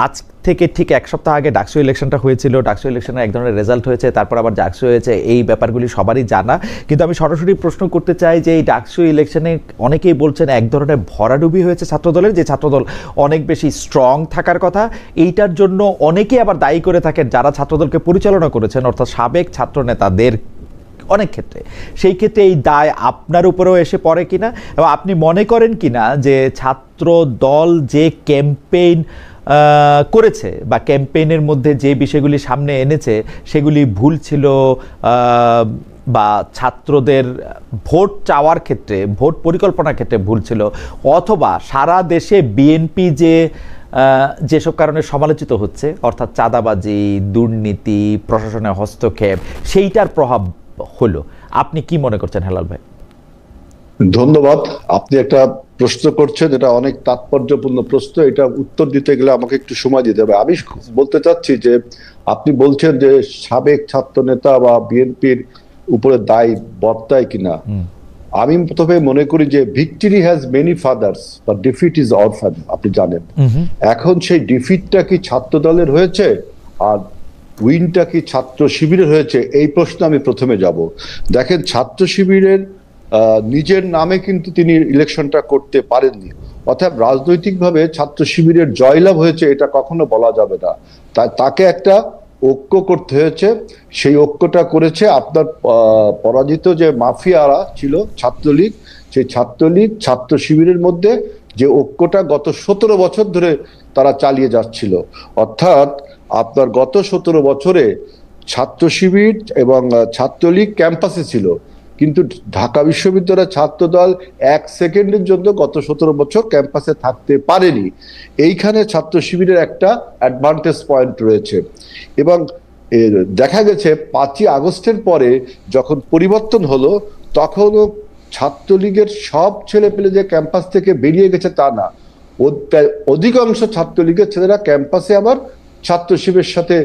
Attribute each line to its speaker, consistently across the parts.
Speaker 1: আজ থেকে ঠিক এক সপ্তাহ আগে ডাকসু ইলেকশনটা হয়েছিল, ডাকসু ইলেকশনে এক ধরনের রেজাল্ট হয়েছে, তারপর আবার ডাকসু হয়েছে, এই ব্যাপারগুলি সবারই জানা। কিন্তু আমি সরাসরি প্রশ্ন করতে চাই যে এই ডাকসু ইলেকশনে অনেকেই বলছেন এক ধরনের ভরাডুবি হয়েছে ছাত্রদলের, যে ছাত্রদল অনেক বেশি স্ট্রং থাকার কথা, এইটার জন্য অনেকেই আবার দায়ী করে থাকেন যারা ছাত্রদলকে পরিচালনা করেছেন, অর্থাৎ সাবেক ছাত্র নেতাদের অনেক ক্ষেত্রে। সেই ক্ষেত্রে এই দায় আপনার উপরেও এসে পড়ে কিনা, এবং আপনি মনে করেন কিনা যে ছাত্র দল যে ক্যাম্পেইন করেছে বা ক্যাম্পেইনের মধ্যে যে বিষয়গুলি সামনে এনেছে সেগুলি ভুল ছিল, বা ছাত্রদের ভোট চাওয়ার ক্ষেত্রে, ভোট পরিকল্পনার ক্ষেত্রে ভুল ছিল, অথবা সারা দেশে বিএনপি যেসব কারণে সমালোচিত হচ্ছে, অর্থাৎ চাঁদাবাজি, দুর্নীতি, প্রশাসনের হস্তক্ষেপ, সেইটার প্রভাব হলো? আপনি কি মনে করছেন হেলাল ভাই?
Speaker 2: ধন্যবাদ। আপনি একটা প্রশ্ন করছেন, এটা অনেক তাৎপর্যপূর্ণ প্রশ্ন। এটা উত্তর দিতে গেলে আমাকে একটু সময় দিতে হবে। আমি বলতে চাচ্ছি যে আপনি বলছেন যে সাবেক ছাত্র নেতা বা বিএনপির উপরে দায় বর্তায় কিনা। আমি প্রথমে মনে করি যে ভিক্টরি হ্যাজ মেনি ফাদার্স বা ডিফিট ইজ অরফ্যান। আপনি জানেন, এখন সেই ডিফিটটা কি ছাত্র দলের হয়েছে আর উইনটা কি ছাত্র শিবিরের হয়েছে, এই প্রশ্ন আমি প্রথমে যাব। দেখেন, ছাত্র শিবিরের নিজের নামে কিন্তু তিনি ইলেকশনটা করতে পারেননি, অর্থাৎ রাজনৈতিকভাবে ছাত্র শিবিরের জয়লাভ হয়েছে এটা কখনো বলা যাবে না। তাকে একটা ঐক্য করতে হয়েছে, সেই ঐক্যটা করেছে আপনার পরাজিত যে মাফিয়ারা ছিল ছাত্রলীগ, সেই ছাত্রলীগ ছাত্র শিবিরের মধ্যে যে ঐক্যটা গত 17 বছর ধরে তারা চালিয়ে যাচ্ছিল। অর্থাৎ আপনার গত 17 বছরে ছাত্র শিবির এবং ছাত্রলীগ ক্যাম্পাসে ছিল, কিন্তু ঢাকা বিশ্ববিদ্যালয়ের ছাত্রদল 1 সেকেন্ডের জন্য গত 17 বছর ক্যাম্পাসে থাকতে পারেনি। এইখানে ছাত্র শিবিরের একটা অ্যাডভান্টেজ পয়েন্ট রয়েছে। এবং দেখা গেছে 5ই আগস্টের পরে যখন পরিবর্তন হলো, তখনও ছাত্রলীগের সব ছেলে পেলে যে ক্যাম্পাস থেকে বেরিয়ে গেছে তা না, অধিকাংশ ছাত্রলীগের ছেলেরা ক্যাম্পাসে আবার ছাত্র শিবিরের সাথে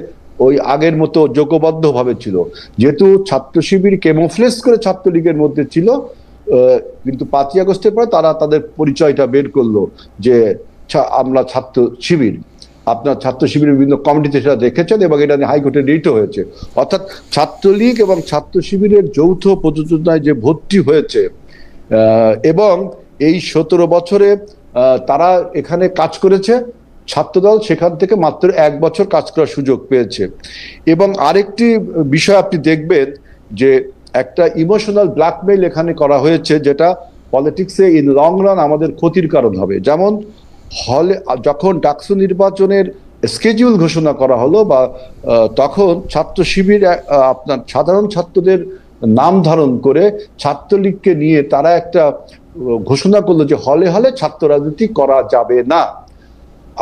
Speaker 2: ওই আগের মতো যোগবদ্ধ ভাবে ছিল। যেহেতু ছাত্র শিবির কেমোফ্লেজ করে ছাত্রলীগের মধ্যে ছিল, কিন্তু 5ই আগস্টের পরে তারা তাদের পরিচয়টা বের করলো যে আমরা ছাত্র শিবির। আপনার ছাত্র শিবিরের বিভিন্ন কমিটিতে সেটা দেখেছেন এবং এটা নিয়ে হাইকোর্টে রিটও হয়েছে। অর্থাৎ ছাত্রলীগ এবং ছাত্র শিবিরের যৌথ প্রযোজনায় যে ভর্তি হয়েছে, এবং এই 17 বছরে তারা এখানে কাজ করেছে, ছাত্রদল সেখান থেকে মাত্র 1 বছর কাজ করার সুযোগ পেয়েছে। এবং আরেকটি বিষয় আপনি দেখবেন যে একটা ইমোশনাল ব্ল্যাকমেইল এখানে করা হয়েছে, যেটা পলিটিক্সে ইন লং রান আমাদের ক্ষতির কারণ হবে। যেমন হলে যখন ডাকসু নির্বাচনের স্কেডিউল ঘোষণা করা হলো, বা তখন ছাত্র শিবির আপনার সাধারণ ছাত্রদের নাম ধারণ করে ছাত্রলীগকে নিয়ে তারা একটা ঘোষণা করলো যে হলে হলে ছাত্র রাজনীতি করা যাবে না।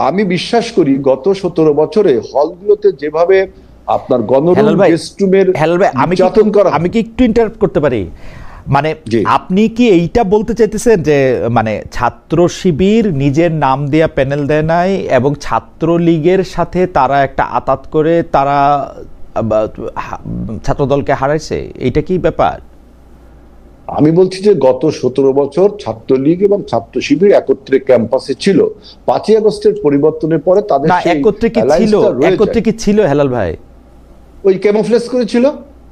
Speaker 2: আমি বিশ্বাস করি গত 17 বছরে হলগুলোতে যেভাবে আপনার
Speaker 1: আমি কি একটু ইন্টারাপ্ট করতে পারি? মানে আপনি কি এইটা বলতে চাইতেছেন যে মানে ছাত্র শিবির নিজের নাম দেয়া প্যানেল দেয় নাই এবং ছাত্রলীগের সাথে তারা একটা আতাত করে তারা ছাত্রদলকে হারাইছে, এইটা কি ব্যাপার?
Speaker 2: আমি বলছি যে গত 17 বছর ছাত্রলীগ এবং ছাত্র শিবির একত্রে ক্যাম্পাসে ছিল। 5ই আগস্টের পরিবর্তনের পরে তাদের
Speaker 1: একত্রে কি ছিল হেলাল ভাই?
Speaker 2: ওই ক্যামোফ্লেজ করেছিল।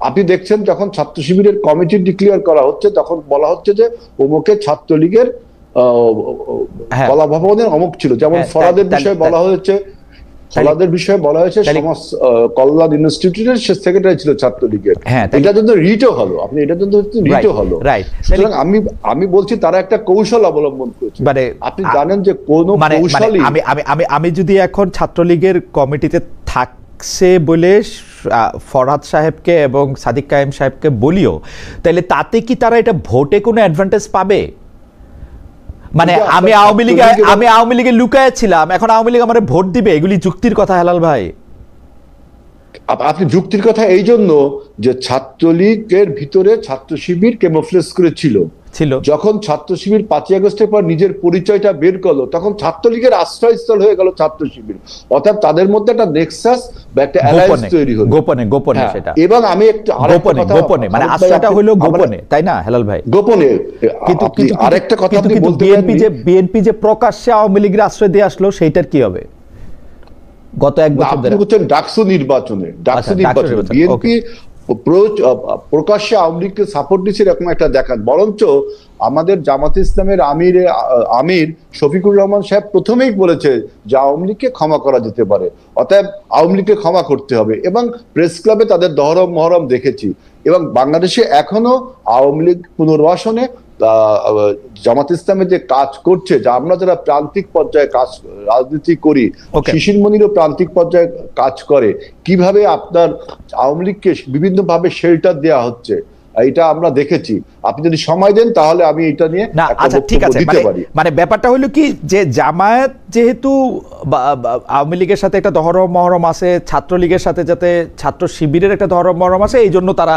Speaker 2: আপনি দেখছেন যখন ছাত্র শিবিরের কমিটি ডিক্লেয়ার করা হচ্ছে, তখন বলা হচ্ছে যে অমুকে ছাত্রলীগের কলা ভবনের অমুক ছিল। যেমন ফরাদের বিষয়ে বলা হয়েছে, ফলাদের বিষয়ে বলা হয়েছে সমাজ কল্যাণ ইনস্টিটিউটের সেক্রেটারি ছিল ছাত্রলীগের। এটার জন্য রিটও হলো, আপনি এটার জন্য রিটও হলো। সুতরাং আমি বলছি তারা একটা কৌশল অবলম্বন করেছে। আপনি জানেন যে কোন কৌশলই
Speaker 1: আমি যদি এখন ছাত্রলীগের কমিটিতে থাকছে বলে ফরহাদ সাহেবকে এবং সাদিক কায়েম সাহেবকে বলিও, তাহলে তাতে কি তারা এটা ভোটে কোনো অ্যাডভান্টেজ পাবে? মানে আমি আওয়ামী লীগে লুকায় ছিলাম, এখন আওয়ামী লীগ আমার ভোট দিবে, এগুলি যুক্তির কথা হেলাল ভাই?
Speaker 2: আপনি যুক্তির কথা এই জন্য যে ছাত্রলীগের ভিতরে ছাত্র শিবির কেমোফ্লেজ করে ছিল। যখন ছাত্র শিবির 5ই আগস্টের পর নিজের পরিচয়টা বের করলো, তখন ছাত্রলীগের আশ্রয়স্থল হয়ে গেল ছাত্র শিবির। অর্থাৎ তাদের মধ্যে একটা নেক্সাস বা একটা অ্যালায়েন্স তৈরি হলো
Speaker 1: গোপনে সেটা।
Speaker 2: এবং আমি একটু
Speaker 1: গোপনে মানে আশ্রয়টা হলো গোপনে, তাই না হেলাল ভাই?
Speaker 2: গোপনে। কিন্তু আরেকটা কথা আপনি বলতে পারেন,
Speaker 1: বিএনপি যে প্রকাশ্যে আওয়ামী লীগের আশ্রয় দিয়ে আসলো, সেইটার কি হবে? গত এক বছর
Speaker 2: আপনি
Speaker 1: ধরে
Speaker 2: বলছেন ডাকসু নির্বাচনে,
Speaker 1: আচ্ছা, ডাকসু নির্বাচন,
Speaker 2: বিএনপি প্রকাশ্যে আওয়ামী লীগকে সাপোর্ট দিচ্ছে এরকম একটা দেখান, বরঞ্চ আমাদের জামাত ইসলামের আমির শফিকুর রহমান সাহেব প্রথমেই বলেছে যে আওয়ামী লীগকে ক্ষমা করা যেতে পারে, অতএব আওয়ামী লীগকে ক্ষমা করতে হবে, এবং প্রেস ক্লাবে তাদের দহরম মহরম দেখেছি। এবং বাংলাদেশে এখনো আওয়ামী লীগ পুনর্বাসনে জামাত ইসলামের যে কাজ করছে, যা আমরা যারা প্রান্তিক পর্যায়ে কাজ রাজনীতি করি, শিশির মনিরও প্রান্তিক পর্যায়ে কাজ করে, কিভাবে আপনার আওয়ামী লীগকে বিভিন্ন ভাবে শেল্টার দেওয়া হচ্ছে এটা আমরা দেখেছি। আপনি যদি সময় দেন তাহলে আমি এটা নিয়ে
Speaker 1: না, আচ্ছা ঠিক আছে,
Speaker 2: দিতে পারি।
Speaker 1: মানে ব্যাপারটা হলো কি যে জামায়াত যেহেতু আওয়ামী লীগের সাথে একটা দহরম মহরম আছে, ছাত্রলীগের সাথে যাতে ছাত্র শিবিরের একটা দহরম মহরম আছে, এই জন্য তারা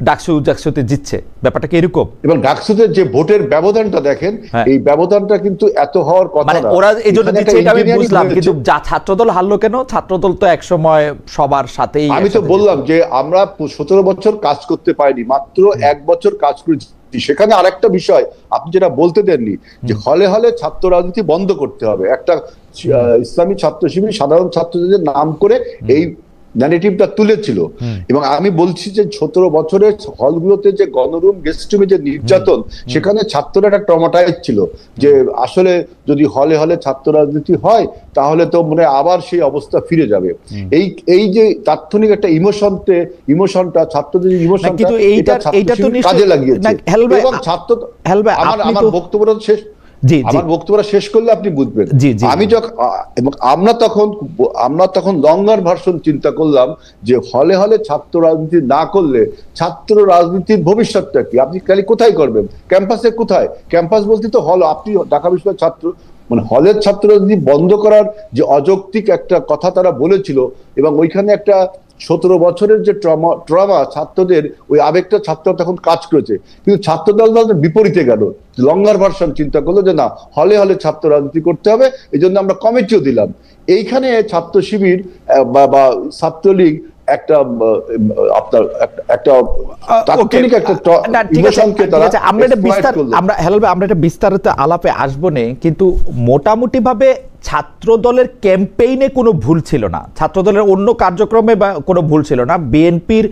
Speaker 1: ডাকসুতে জিতছে, ব্যাপারটা কি এরকম?
Speaker 2: এবং ডাকসুতে যে ভোটের ব্যবধানটা দেখেন, এই ব্যবধানটা কিন্তু এত হওয়ার কথা না,
Speaker 1: ওরা এই জন্য জিতছে এটা আমি বুঝলাম, কিন্তু ছাত্রদল হারলো কেন? ছাত্রদল তো একসময় সবার সাথেই,
Speaker 2: আমি তো বললাম যে আমরা 17 বছর কাজ করতে পারিনি, মাত্র 1 বছর কাজ করেছি। সেখানে আরেকটা বিষয় আপনি যেটা বলতে দেননি, যে হলে হলে ছাত্র রাজনীতি বন্ধ করতে হবে, একটা ইসলামী ছাত্র শিবির সাধারণ ছাত্রদের নাম করে এই ন্যারেটিভটা তুলেছিল। এবং আমি বলছি যে 17 বছরের হলগুলোতে যে গণরুম গেস্ট রুমে যে নির্যাতন, সেখানে ছাত্ররা একটা ট্রমাটাইজ ছিল, যে আসলে যদি হলে হলে ছাত্র রাজনীতি হয় তাহলে তো মনে আবার সেই অবস্থা ফিরে যাবে। এই যে তাৎক্ষণিক একটা ইমোশনটা ছাত্রদের ইমোশনটা,
Speaker 1: কিন্তু এইটা তো
Speaker 2: কাজে লাগিয়েছে। এবং ছাত্র আমার বক্তব্যটা শেষ, আমার বক্তব্যটা শেষ করলে আপনি বুঝবেন। আমি যখন এবং আমরা তখন লঙ্গার ভার্সন চিন্তা করলাম যে হলে হলে ছাত্র রাজনীতি না করলে ছাত্র রাজনীতির ভবিষ্যৎটা কি, আপনি খালি কোথায় করবেন, ক্যাম্পাসে কোথায়? ক্যাম্পাস বলতে তো হল, আপনি ঢাকা বিশ্ববিদ্যালয়ের ছাত্র, মানে হলের ছাত্র রাজনীতি বন্ধ করার যে অযৌক্তিক একটা কথা তারা বলেছিল, এবং ওইখানে একটা 17 বছরের যে ট্রমা ছাত্রদের, ওই আবেগটা ছাত্ররা তখন কাজ করেছে। কিন্তু ছাত্রদল বিপরীতে গেল, লঙ্গার ভার্সন চিন্তা করলো যে না, হলে হলে ছাত্র রাজনীতি করতে হবে, এই জন্য আমরা কমিটিও দিলাম। এইখানে ছাত্র শিবির বা ছাত্রলীগ একটা আপনার একটা তাৎক্ষণিক একটা ইমোশনকে তারা
Speaker 1: আমরা এটা বিস্তারিত আলাপে আসবো না, কিন্তু মোটামুটি ভাবে ছাত্র দলের ক্যাম্পেইনে কোনো ভুল ছিল না, ছাত্র দলের অন্য কার্যক্রমে বা কোনো ভুল ছিল না, বিএনপির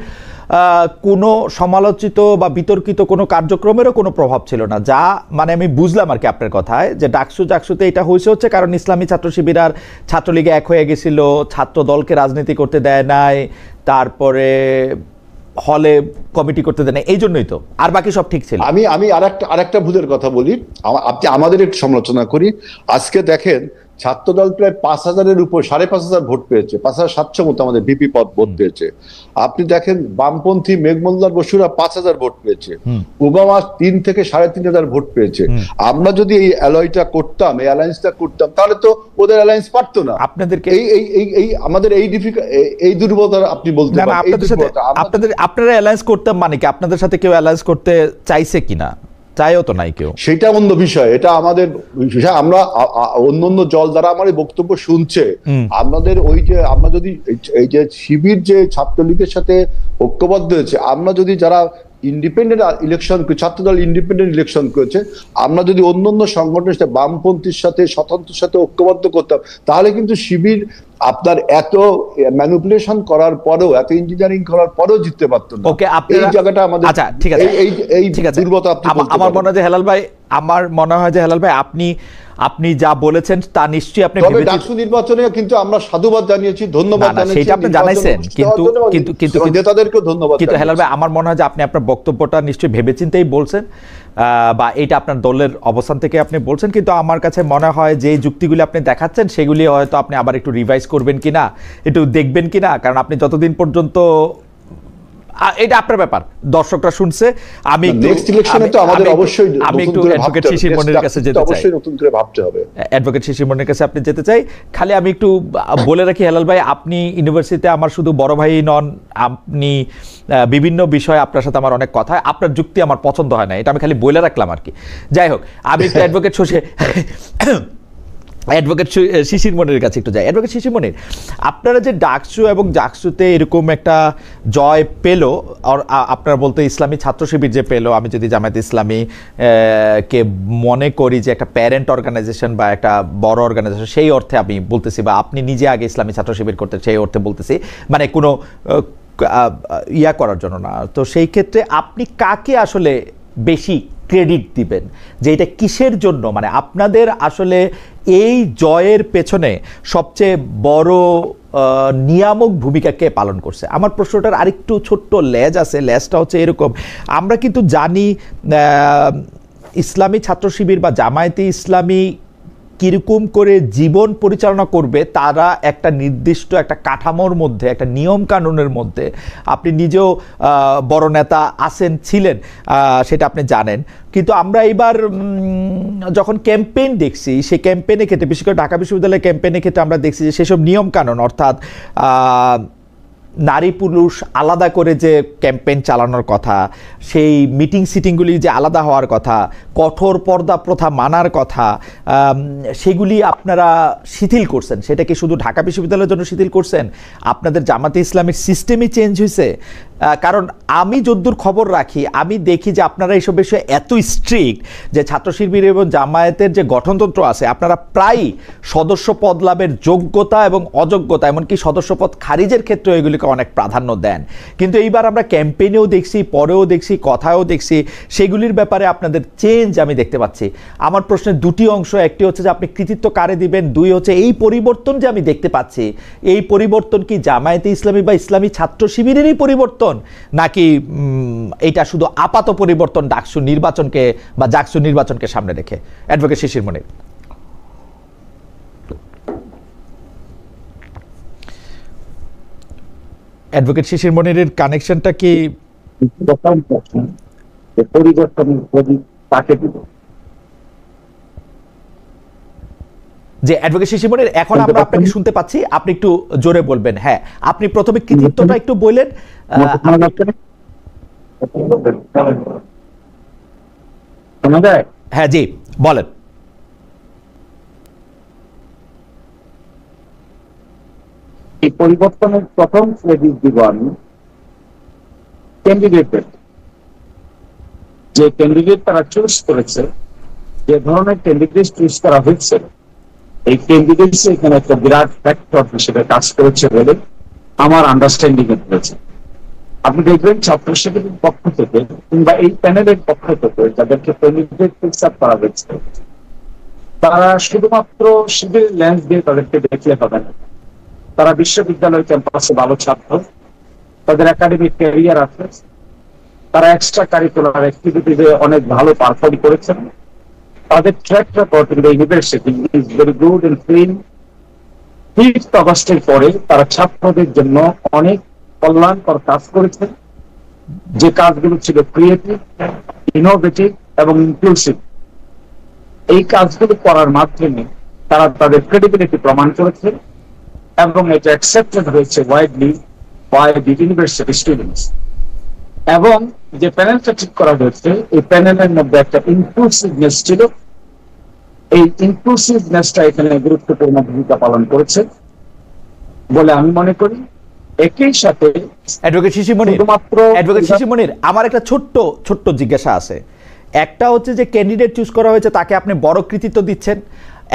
Speaker 1: কোনো সমালোচিত বা বিতর্কিত কোনো কার্যক্রমেরও কোনো প্রভাব ছিল না, যা মানে আমি বুঝলাম আর কি আপনার কথায়, যে ডাকসুতে এটা হচ্ছে কারণ ইসলামী ছাত্র শিবির আর ছাত্রলীগে এক হয়ে গেছিল, ছাত্র দলকে রাজনীতি করতে দেয় নাই, তারপরে হলে কমিটি করতে দেয় না, এই জন্যই তো, আর বাকি সব ঠিক ছিল।
Speaker 2: আমি আরেকটা ভুলের কথা বলি, আপনি আমাদের একটু সমালোচনা করি। আজকে দেখেন ছাত্রদল প্রায় 5,000-এর উপর, 5,500 ভোট পেয়েছে, 5,700 মতো আমাদের ভিপি পদ ভোট পেয়েছে। আপনি দেখেন বামপন্থী মেঘমল্লার বসুরা 5,000 ভোট পেয়েছে, ওবামা 3 থেকে 3,500 ভোট পেয়েছে। আমরা যদি এই অ্যালয়টা করতাম, এই অ্যালায়েন্সটা করতাম, তাহলে তো ওদের অ্যালায়েন্স পারতো না।
Speaker 1: আপনাদেরকে
Speaker 2: এই আমাদের এই দুর্বলতা আপনি বলতে পারেন,
Speaker 1: আপনারা অ্যালায়েন্স করতাম মানে কি, আপনাদের সাথে কেউ অ্যালায়েন্স করতে চাইছে কিনা? চাইও তো নাই কেউ,
Speaker 2: সেটা অন্য বিষয়, এটা আমাদের বিষয়। আমরা অন্য দল দ্বারা আমার এই বক্তব্য শুনছে, আমাদের ওই যে আমরা যদি এই যে শিবির যে ছাত্রলীগের সাথে ঐক্যবদ্ধ হয়েছে, আমরা যদি যারা ইন্ডিপেন্ডেন্ট ইলেকশন, ছাত্রদল ইন্ডিপেন্ডেন্ট ইলেকশন করেছে, আমরা যদি অন্য সংগঠনের সাথে, বামপন্থীর সাথে, স্বতন্ত্রের সাথে ঐক্যবদ্ধ করতাম, তাহলে কিন্তু শিবির আপনার এত ম্যানিপুলেশন করার পরেও, এত ইঞ্জিনিয়ারিং করার পরেও জিততে পারতো না। এই জায়গাটা আমাদের,
Speaker 1: আচ্ছা ঠিক আছে,
Speaker 2: এই দুর্বলতা
Speaker 1: আমার মনে হয় যে হেলাল ভাই আপনি যা বলেছেন তা নিশ্চয়ই আপনি
Speaker 2: ডাকসু নির্বাচনে কিন্তু আমরা সাধুবাদ জানিয়েছি, ধন্যবাদ জানিয়েছি,
Speaker 1: সেটা আপনি জানাইছেন, কিন্তু
Speaker 2: নেতাদেরকেও ধন্যবাদ।
Speaker 1: কিন্তু হেলাল ভাই, আমার মনে হয় যে আপনি আপনার বক্তব্যটা নিশ্চয়ই ভেবেচিন্তেই বলছেন, বা এটা আপনার দলের অবস্থান থেকে আপনি বলছেন, কিন্তু আমার কাছে মনে হয় যে যুক্তিগুলি আপনি দেখাচ্ছেন সেগুলি হয়তো আপনি আবার একটু রিভাইজ করবেন কিনা, একটু দেখবেন কিনা, কারণ আপনি যতদিন পর্যন্ত, এটা আপনার ব্যাপার, দর্শকরা শুনছে। আমি
Speaker 2: নেক্সট ইলেকশনে তো আমাদের অবশ্যই
Speaker 1: আমি একটু অ্যাডভোকেট শিশির মনিরের কাছে যেতে চাই,
Speaker 2: অবশ্যই নতুন করে ভাবতে হবে।
Speaker 1: অ্যাডভোকেট শিশির মনিরের কাছে আপনি যেতে চাই। খালি আমি একটু বলে রাখি হেলাল ভাই, আপনি ইউনিভার্সিটিতে আমার শুধু বড় ভাই নন, আপনি বিভিন্ন বিষয়ে আপনার সাথে আমার অনেক কথা, আপনার যুক্তি আমার পছন্দ হয় না, এটা আমি খালি বলে রাখলাম আর কি। যাই হোক, আমি একটু অ্যাডভোকেট অ্যাডভোকেট শিশির মনিরের কাছে একটু যাই। অ্যাডভোকেট শিশির মনির, আপনারা যে ডাকসু এবং জাকসুতে এরকম একটা জয় পেল, আর আপনারা বলতে ইসলামী ছাত্র শিবির যে পেল, আমি যদি জামায়াত ইসলামী কে মনে করি যে একটা প্যারেন্ট অর্গানাইজেশন বা একটা বড় অর্গানাইজেশন, সেই অর্থে আমি বলতেছি, বা আপনি নিজে আগে ইসলামী ছাত্র শিবির করতে, সেই অর্থে বলতেছি, মানে কোনো ইয়া করার জন্য না। তো সেই ক্ষেত্রে আপনি কাকে আসলে বেশি ক্রেডিট দিবেন যে এটা কিসের জন্য, মানে আপনাদের আসলে এই জয়ের পেছনে সবচেয়ে বড় নিয়ামক ভূমিকা কে পালন করছে? আমার প্রশ্নটার আরেকটু ছোট্ট লেজ আছে। লেজটা হচ্ছে এরকম, আমরা কিন্তু জানি ইসলামী ছাত্র শিবির বা জামায়াতে ইসলামী কিরকম করে জীবন পরিচালনা করবে, তারা একটা নির্দিষ্ট একটা কাঠামোর মধ্যে, একটা নিয়ম কানুনের মধ্যে, আপনি নিজেও বড় নেতা আছেন, ছিলেন, সেটা আপনি জানেন। কিন্তু আমরা এবার যখন ক্যাম্পেইন দেখছি, সেই ক্যাম্পেইনের ক্ষেত্রে, বিশেষ করে ঢাকা বিশ্ববিদ্যালয়ের ক্যাম্পেইনের ক্ষেত্রে আমরা দেখছি যে সেসব নিয়ম কানুন, অর্থাৎ নারী পুরুষ আলাদা করে যে ক্যাম্পেইন চালানোর কথা, সেই মিটিং সিটিংগুলি যে আলাদা হওয়ার কথা, কঠোর পর্দা প্রথা মানার কথা, সেগুলি আপনারা শিথিল করছেন। সেটা কি শুধু ঢাকা বিশ্ববিদ্যালয়ের জন্য শিথিল করছেন? আপনাদের জামাতে ইসলামের সিস্টেমই চেঞ্জ হয়েছে? কারণ আমি যদ্দূর খবর রাখি, আমি দেখি যে আপনারা এইসব বিষয়ে এত স্ট্রিক্ট যে ছাত্র শিবির এবং জামায়াতের যে গঠনতন্ত্র আছে, আপনারা প্রায়ই সদস্য পদ লাভের যোগ্যতা এবং অযোগ্যতা, এমনকি সদস্য পদ খারিজের ক্ষেত্রে এগুলিকে অনেক প্রাধান্য দেন। কিন্তু এইবার আমরা ক্যাম্পেইনেও দেখছি, পরেও দেখছি, কথায়ও দেখছি, সেগুলির ব্যাপারে আপনাদের চেঞ্জ আমি দেখতে পাচ্ছি। আমার প্রশ্নের দুটি অংশ, একটি হচ্ছে যে আপনি কৃতিত্ব কারে দিবেন, দুই হচ্ছে এই পরিবর্তন যে আমি দেখতে পাচ্ছি, এই পরিবর্তন কি জামায়াতে ইসলামী বা ইসলামী ছাত্র শিবিরেরই পরিবর্তন, নাকি এটা শুধু আপাত পরিবর্তন ডাকসু নির্বাচনকে বা জাকসু নির্বাচনকে সামনে রেখে? অ্যাডভোকেট শিশির মনির। অ্যাডভোকেট শিশির মনিরের কানেকশনটা কি?
Speaker 3: পরিবর্তন তাকে দিব
Speaker 1: যে অ্যাডভোকেট শিশির মনির, এখন আমরা আপনাকে শুনতে পাচ্ছি, আপনি একটু জোরে বলবেন। হ্যাঁ, আপনি প্রথমে কৃতিত্বটা একটু বললেন। হ্যাঁ জি, বলেন।
Speaker 3: এই পরিবর্তনের প্রথম ক্রেডিট দিব আমি ক্যান্ডিডেটের, যে ক্যান্ডিডেট তারা চুজ করেছে, যে ধরনের ক্যান্ডিডেট চুজ করা হয়েছে, এই ক্যান্ডিডেট এখানে একটা বিরাট ফ্যাক্টর হিসেবে কাজ করেছে বলে আমার আন্ডারস্ট্যান্ডিং হয়েছে। আপনি দেখবেন ছাত্র শিবিরের পক্ষ থেকে কিংবা এই প্যানেলের পক্ষ থেকে যাদেরকে ক্যান্ডিডেট ফিক্স আপ করা হয়েছে, তারা শুধুমাত্র শিবির লেন্স দিয়ে তাদেরকে দেখলে হবে না। তারা বিশ্ববিদ্যালয় ক্যাম্পাসে ভালো ছাত্র, তাদের একাডেমিক ক্যারিয়ার আছে, তারা এক্সট্রা কারিকুলার অ্যাক্টিভিটিতে অনেক ভালো পারফর্ম করেছেন, তাদের track record in the university is very good and clean. 5th অগস্টের পরে তারা ছাত্রদের জন্য অনেক কল্যাণকর কাজ করেছে, যে কাজগুলো ছিল ক্রিয়েটিভ, ইনোভেটিভ এবং ইনক্লুসিভ। এই কাজগুলো করার মাধ্যমে তারা তাদের ক্রেডিবিলিটি প্রমাণ করেছে এবং এটা অ্যাকসেপ্টেড হয়েছে widely by the university students. এবং যে প্যানেলটা ঠিক করা হয়েছে, এই প্যানেলের মধ্যে একটা ইনক্লুসিভনেস ছিল। এই ইনক্লুসিভনেসটা এখানে গুরুত্বপূর্ণ ভূমিকা পালন করেছে বলে আমি মনে করি। একই সাথে
Speaker 1: অ্যাডভোকেট শিশির মনির, আমার একটা ছোট্ট জিজ্ঞাসা আছে। একটা হচ্ছে যে ক্যান্ডিডেট চুজ করা হয়েছে, তাকে আপনি বড় কৃতিত্ব দিচ্ছেন।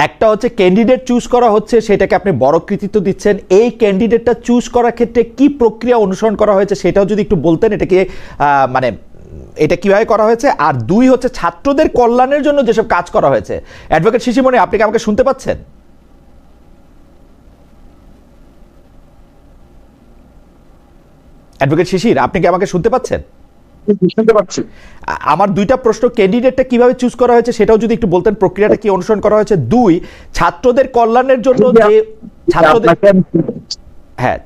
Speaker 1: একটা হচ্ছে ক্যান্ডিডেট চুজ করা হচ্ছে, সেটাকে আপনি বড় কৃতিত্ব দিচ্ছেন। এই ক্যান্ডিডেটটা চুজ করার ক্ষেত্রে কি প্রক্রিয়া অনুসরণ করা হয়েছে সেটাও যদি একটু বলতেন, এটাকে মানে এটা কিভাবে করা হয়েছে। আর দুই হচ্ছে ছাত্রদের কল্যাণের জন্য যেসব কাজ করা হয়েছে। অ্যাডভোকেট শিশির মনির, আপনি কি আমাকে শুনতে পাচ্ছেন? অ্যাডভোকেট শিশির, আপনি কি আমাকে শুনতে পাচ্ছেন?
Speaker 3: শুনতে পাচ্ছি।
Speaker 1: আমার দুইটা প্রশ্ন, ক্যান্ডিডেটটা কিভাবে চুজ করা হয়েছে সেটাও যদি একটু বলতেন, প্রক্রিয়াটা কি অনুসরণ করা হয়েছে। দুই, ছাত্রদের কল্যাণের জন্য যে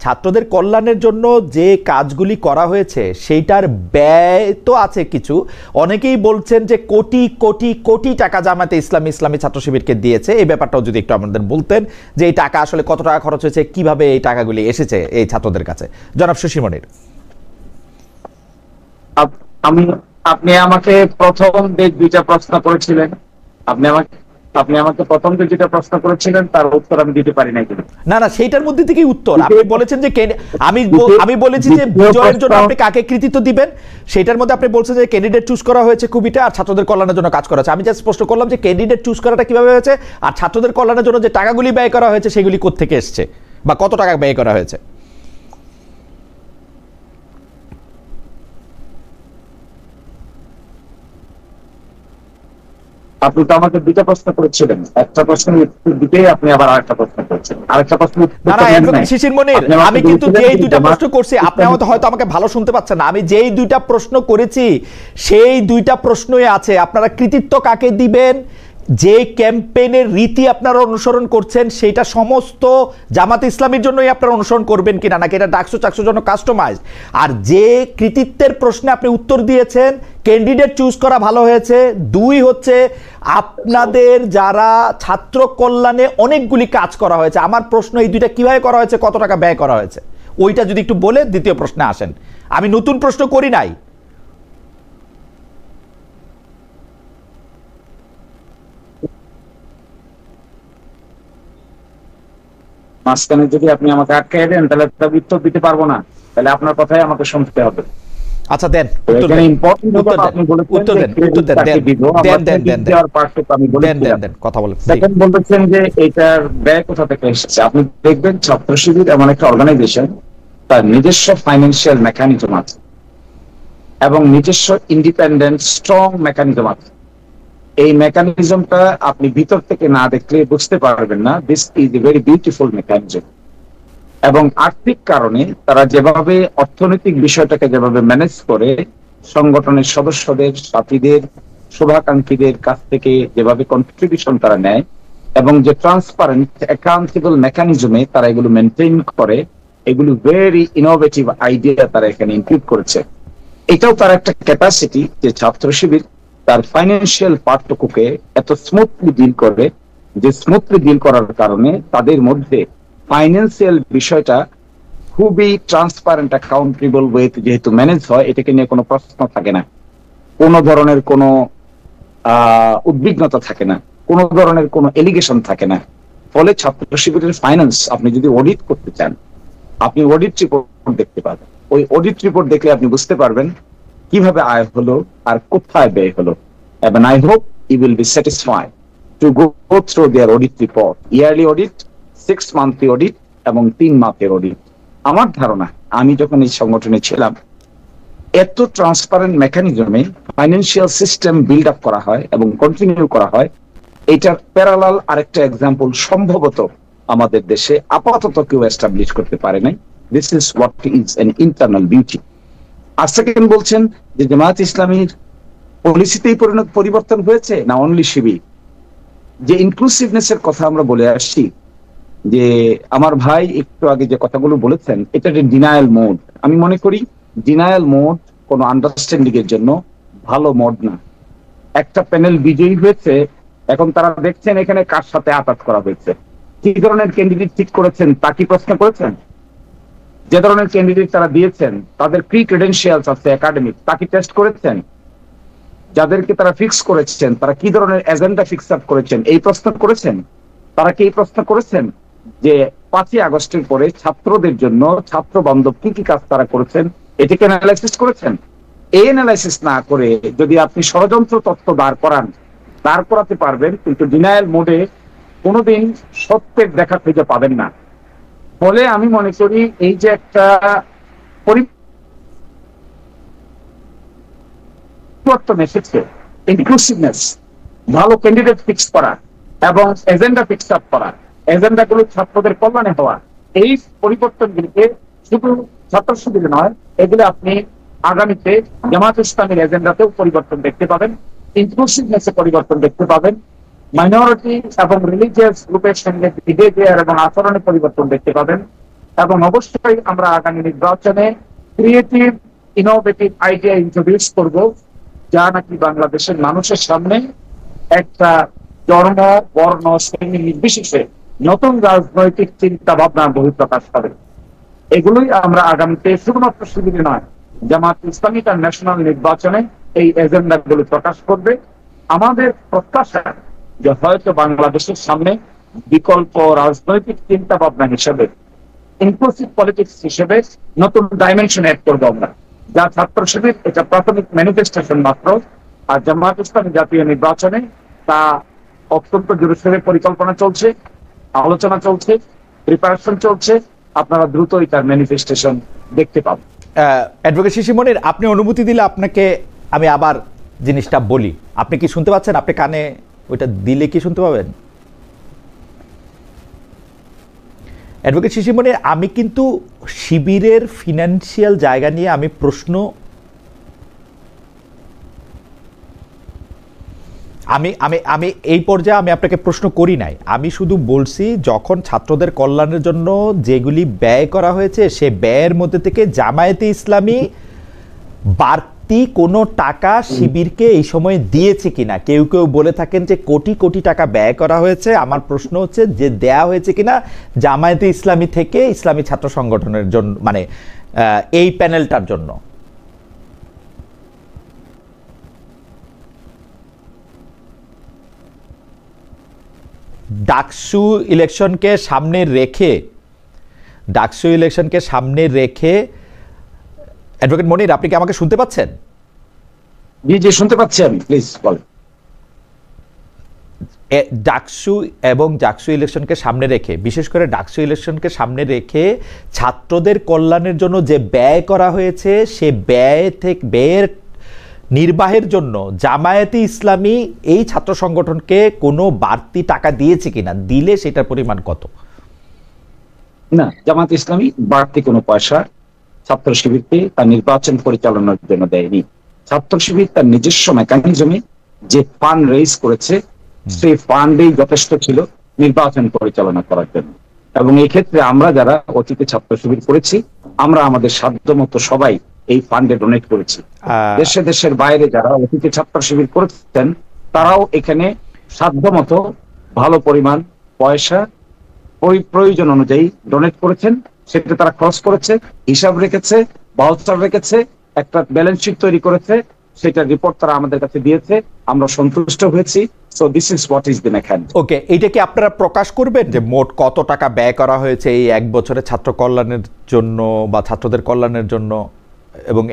Speaker 1: ছাত্রদের কল্যাণের জন্য যে কাজগুলি করা হয়েছে সেইটার ব্যয় তো আছে কিছু। অনেকেই বলছেন যে কোটি কোটি কোটি টাকা জামায়াতে ইসলামী ছাত্র শিবিরকে দিয়েছে। এই ব্যাপারটাও যদি একটু আমাদের বলতেন যে এই টাকা আসলে কত টাকা খরচ হয়েছে, কিভাবে এই টাকাগুলি এসেছে এই ছাত্রদের কাছে। জনাব শিশির মনির।
Speaker 3: আপনি আমাকে প্রথম দুইটা প্রশ্ন করেছিলেন, আপনি আমাকে আপনি আমাকে প্রথম যে যেটা প্রশ্ন করেছিলেন তার উত্তর আমি দিতে পারি নাই কিন্তু।
Speaker 1: না না, সেইটার মধ্যে থেকেই উত্তর। আপনি বলেছেন যে আমি বলেছি যে বিজয়ের জন্য আপনি কাকে কৃতিত্ব দিবেন, সেটার মধ্যে আপনি বলছেন যে ক্যান্ডিডেট চুজ করা হয়েছে খুবইটা, আর ছাত্রদের কল্যাণের জন্য কাজ করা হয়েছে। আমি জাস্ট স্পষ্ট করলাম যে ক্যান্ডিডেট চুজ করাটা কিভাবে হয়েছে, আর ছাত্রদের কল্যাণের জন্য যে টাকাগুলি ব্যয় করা হয়েছে সেগুলি কোত্থেকে এসছে বা কত টাকা ব্যয় করা হয়েছে।
Speaker 3: আপনি তো আমাকে দুইটা প্রশ্ন করেছিলেন, একটা প্রশ্নের উত্তর দিতেই আপনি আবার আরেকটা প্রশ্ন করেছেন, আরেকটা প্রশ্ন।
Speaker 1: না না অ্যাডভোকেট শিশির মনির, আমি কিন্তু যেই দুইটা প্রশ্ন করছি আপনি হয়তো আমাকে ভালো শুনতে পাচ্ছেন না। আমি যেই দুইটা প্রশ্ন করেছি সেই দুইটা প্রশ্নই আছে। আপনারা কৃতিত্ব কাকে দিবেন, যে ক্যাম্পেইনের রীতি আপনারা অনুসরণ করছেন সেটা সমস্ত জামাত ইসলামীর জন্যই আপনারা অনুসরণ করবেন কিনা, নাকি এটা ডাকসু চাকসুর জন্য কাস্টমাইজ। আর যে কৃতিত্বের প্রশ্নে আপনি উত্তর দিয়েছেন ক্যান্ডিডেট চুজ করা ভালো হয়েছে, দুই হচ্ছে আপনাদের যারা ছাত্র কল্যাণে অনেকগুলি কাজ করা হয়েছে। আমার প্রশ্ন এই দুইটা কিভাবে করা হয়েছে, কত টাকা ব্যয় করা হয়েছে, ওইটা যদি একটু বলে দ্বিতীয় প্রশ্নে আসেন। আমি নতুন প্রশ্ন করি নাই।
Speaker 3: মাঝখানে যদি আপনি আমাকে আটকাই দেন তাহলে উত্তর দিতে পারবো না, তাহলে আপনার কথাই আমাকে শুনতে হবে।
Speaker 1: আচ্ছা দেন উত্তর দেন, কথা বলেন।
Speaker 3: সেকেন্ড বলতেছেন যে এটার ব্যয় কোথা থেকে এসেছে। আপনি দেখবেন ছাত্র শিবির এমন একটা অর্গানাইজেশন, তার নিজস্ব ফাইন্যান্সিয়াল মেকানিজম আছে এবং নিজস্ব ইন্ডিপেন্ডেন্ট স্ট্রং মেকানিজম আছে। এই মেকানিজমটা আপনি ভিতর থেকে না দেখলে বুঝতে পারবেন না। This is a very beautiful mechanism. এবং আর্থিক কারণে তারা যেভাবে অর্থনৈতিক বিষয়টাকে যেভাবে ম্যানেজ করে, সংগঠনের সদস্যদের, সাথীদের, শুভাকাঙ্ক্ষীদের কাছ থেকে যেভাবে কন্ট্রিবিউশন তারা নেয় এবং যে ট্রান্সপারেন্ট অ্যাকাউন্টেবল মেকানিজমে তারা এগুলো মেনটেন করে, এগুলো ভেরি ইনোভেটিভ আইডিয়া তারা এখানে ইনক্লুড করেছে। এটাও তার একটা ক্যাপাসিটি যে ছাত্র শিবির তার ফাইন্যান্সিয়াল পার্টটুকুকে এত স্মুথলি ডিল করে, যে স্মুথলি ডিল করার কারণে তাদের মধ্যে ফাইন্যান্সিয়াল বিষয়টা খুবই ট্রান্সপারেন্ট অ্যাকাউন্টেবল ওয়েতে যেহেতু ম্যানেজ হয়, এটাকে নিয়ে কোনো প্রশ্ন থাকে না, কোনো ধরনের কোনো উদ্বিগ্নতা থাকে না, কোনো ধরনের কোনো এলিগেশন থাকে না। ফলে ছাত্র শিবিরের ফাইন্যান্স আপনি যদি অডিট করতে চান, আপনি অডিট রিপোর্ট দেখতে পাবেন। ওই অডিট রিপোর্ট দেখলে আপনি বুঝতে পারবেন কিভাবে আয় হলো আর কোথায় ব্যয় হলো। এবং I hope you will be satisfied to go through their audit report, yearly audit, 6 monthly audit এবং 3 মাসের অডিট। আমার ধারণা, আমি যখন এই সংগঠনে ছিলাম, এত ট্রান্সপারেন্ট মেকানিজমে ফাইন্যান্সিয়াল সিস্টেম বিল্ড আপ করা হয় এবং কন্টিনিউ করা হয়, এটার প্যারালাল আরেকটা এক্সাম্পল সম্ভবত আমাদের দেশে আপাতত কেউ এস্টাবলিশ করতে পারে নাই। This is what is an internal beauty. আর সেকেন্ড বলছেন যে জামায়াত ইসলামীর পলিসিতেই পরিবর্তন হয়েছে না অনলি শিবির। যে ইনক্লুসিভনেস এর কথা আমরা বলে আসছি, যে আমার ভাই একটু আগে যে কথাগুলো বলেছেন, এটা যে ডিনায়াল মোড, আমি মনে করি ডিনায়াল মোড কোনো আন্ডারস্ট্যান্ডিং এর জন্য ভালো মোড না। একটা প্যানেল বিজয়ী হয়েছে, এখন তারা দেখছেন এখানে কার সাথে আঘাত করা হয়েছে, কি ধরনের ক্যান্ডিডেট ঠিক করেছেন তা কি প্রশ্ন করেছেন? যে ধরনের ক্যান্ডিডেট তারা দিয়েছেন তাদের প্রি ক্রেডেন্সিয়ালস আছে একাডেমিক, তা কি টেস্ট করেছেন? যাদেরকে তারা ফিক্স করেছেন তারা কি ধরনের এজেন্ডা ফিক্স আপ করেছেন, এই প্রশ্ন করেছেন? তারা কি এই প্রশ্ন করেছেন যে 5ই আগস্টের পরে ছাত্রদের জন্য ছাত্র বান্ধব কি কি কাজ তারা করেছেন, এটাকে অ্যানালাইসিস করেছেন? এই অ্যানালাইসিস না করে যদি আপনি ষড়যন্ত্র তত্ত্ব দাঁড় করাতে পারবেন, কিন্তু ডিনায়াল মোডে কোনোদিন সত্যের দেখা খুঁজে পাবেন না। ফলে আমি মনে করি এই যে একটা পরিবর্তন এসেছে, ইনক্লুসিভনেস, ভালো ক্যান্ডিডেট ফিক্স করা এবং এজেন্ডা ফিক্স আপ করা, এজেন্ডা গুলো ছাত্রদের কল্যাণে হওয়া, এই পরিবর্তনগুলিকে শুধু ছাত্র শিবিরে নয়, এগুলো আপনি আগামীতে জামাত ইসলামের এজেন্ডাতেও পরিবর্তন দেখতে পাবেন, ইনক্লুসিভনেসে পরিবর্তন দেখতে পাবেন, মাইনরিটি এবং রিলিজিয়াস গ্রুপের সঙ্গে বিহেভিয়ার এবং আচরণে পরিবর্তন দেখতে পাবেন। এবং অবশ্যই আমরা আগামী নির্বাচনে ক্রিয়েটিভ ইনোভেটিভ আইডিয়া ইন্ট্রোডিউস করব, যা নাকি বাংলাদেশের মানুষের সামনে একটা ধর্ম, বর্ণ, শ্রেণী নির্বিশেষে নতুন রাজনৈতিক চিন্তা ভাবনার বহিঃপ্রকাশ করে। এগুলোই আমরা আগামীতে শুধুমাত্র শিবিরে নয়, জামাত ইসলামী তার ন্যাশনাল নির্বাচনে এই এজেন্ডা গুলো প্রকাশ করবে। আমাদের প্রত্যাশা যে হয়তো বাংলাদেশের সামনে বিকল্প রাজনৈতিক চিন্তা ভাবনা হিসেবে, ইনক্লুসিভ পলিটিক্স হিসেবে নতুন ডাইমেনশন অ্যাড করবো আমরা। যা ছাত্র শিবির এটা প্রাথমিক ম্যানিফেস্টেশন মাত্র, আর জামায়াত ইসলামী জাতীয় নির্বাচনে তা অত্যন্ত জোরসোরে পরিকল্পনা চলছে, আলোচনা চলছে, প্রিপারেশন চলছে। আপনারা দ্রুতই তার ম্যানিফেস্টেশন দেখতে পাবেন।
Speaker 1: অ্যাডভোকেট শিশির মনির, আপনি অনুমতি দিলে আপনাকে আমি আবার জিনিসটা বলি। আপনি কি শুনতে পাচ্ছেন? আপনি কানে ওইটা দিলে কি শুনতে পাবেন? অ্যাডভোকেট শিশির মনির, আমি কিন্তু শিবিরের ফিনান্সিয়াল জায়গা নিয়ে আমি প্রশ্ন আমি এই পর্যায়ে আমি আপনাকে প্রশ্ন করি নাই। আমি শুধু বলছি যখন ছাত্রদের কল্যাণের জন্য যেগুলি ব্যয় করা হয়েছে সে ব্যয়ের মধ্যে থেকে জামায়াতে ইসলামী বাড়তি কোনো টাকা শিবিরকে এই সময় দিয়েছে কিনা। কেউ কেউ বলে থাকেন যে কোটি কোটি টাকা ব্যয় করা হয়েছে। আমার প্রশ্ন হচ্ছে যে দেয়া হয়েছে কিনা জামায়াতে ইসলামী থেকে ইসলামী ছাত্র সংগঠনের জন্য, মানে এই প্যানেলটার জন্য। ডাকসু ইলেকশনকে সামনে রেখে অ্যাডভোকেট মনির, আপনি কি আমাকে শুনতে পাচ্ছেন?
Speaker 3: জি জি, শুনতে পাচ্ছি আমি, প্লিজ বলেন।
Speaker 1: ডাকসু এবং জাকসু ইলেকশনকে সামনে রেখে, বিশেষ করে ডাকসু ইলেকশনকে সামনে রেখে ছাত্রদের কল্যাণের জন্য যে ব্যয় করা হয়েছে সে ব্যয়ের নির্বাহের জন্য জামায়াতে ইসলামী এই ছাত্র সংগঠনকে কোনো বাড়তি টাকা দিয়েছে কিনা, দিলে সেটার পরিমাণ কত?
Speaker 3: না, জামাত ইসলামী বাড়তি কোনো পয়সা ছাত্র শিবিরকে তার নির্বাচন পরিচালনার জন্য দেয়নি। ছাত্র শিবির তার নিজস্ব মেকানিজমে যে ফান্ড রেইজ করেছে সেই ফান্ডেই যথেষ্ট ছিল নির্বাচন পরিচালনা করার জন্য। এবং এই ক্ষেত্রে আমরা যারা অতীতে ছাত্র শিবির করেছি, আমরা আমাদের সাধ্য মতো সবাই এই ফান্ডে ডোনেট করেছি। দেশের বাইরে যারা অতীতে ছাত্র শিবির করেছেন তারাও এখানে সাধ্য মতো ভালো পরিমাণ পয়সা ওই প্রয়োজন অনুযায়ী ডোনেট করেছেন। সেটা তারা খরচ করেছে, হিসাব রেখেছে, বাউচার রেখেছে, একটা ব্যালেন্স শিট তৈরি করেছে, সেটা রিপোর্ট তারা আমাদের কাছে দিয়েছে, আমরা সন্তুষ্ট হয়েছি। So this is what is the mechanism.
Speaker 1: Okay, এইটা কি আপনারা প্রকাশ করবেন যে মোট কত টাকা ব্যয় করা হয়েছে এই এক বছরে ছাত্র কল্যাণের জন্য বা ছাত্রদের কল্যাণের জন্য? এবং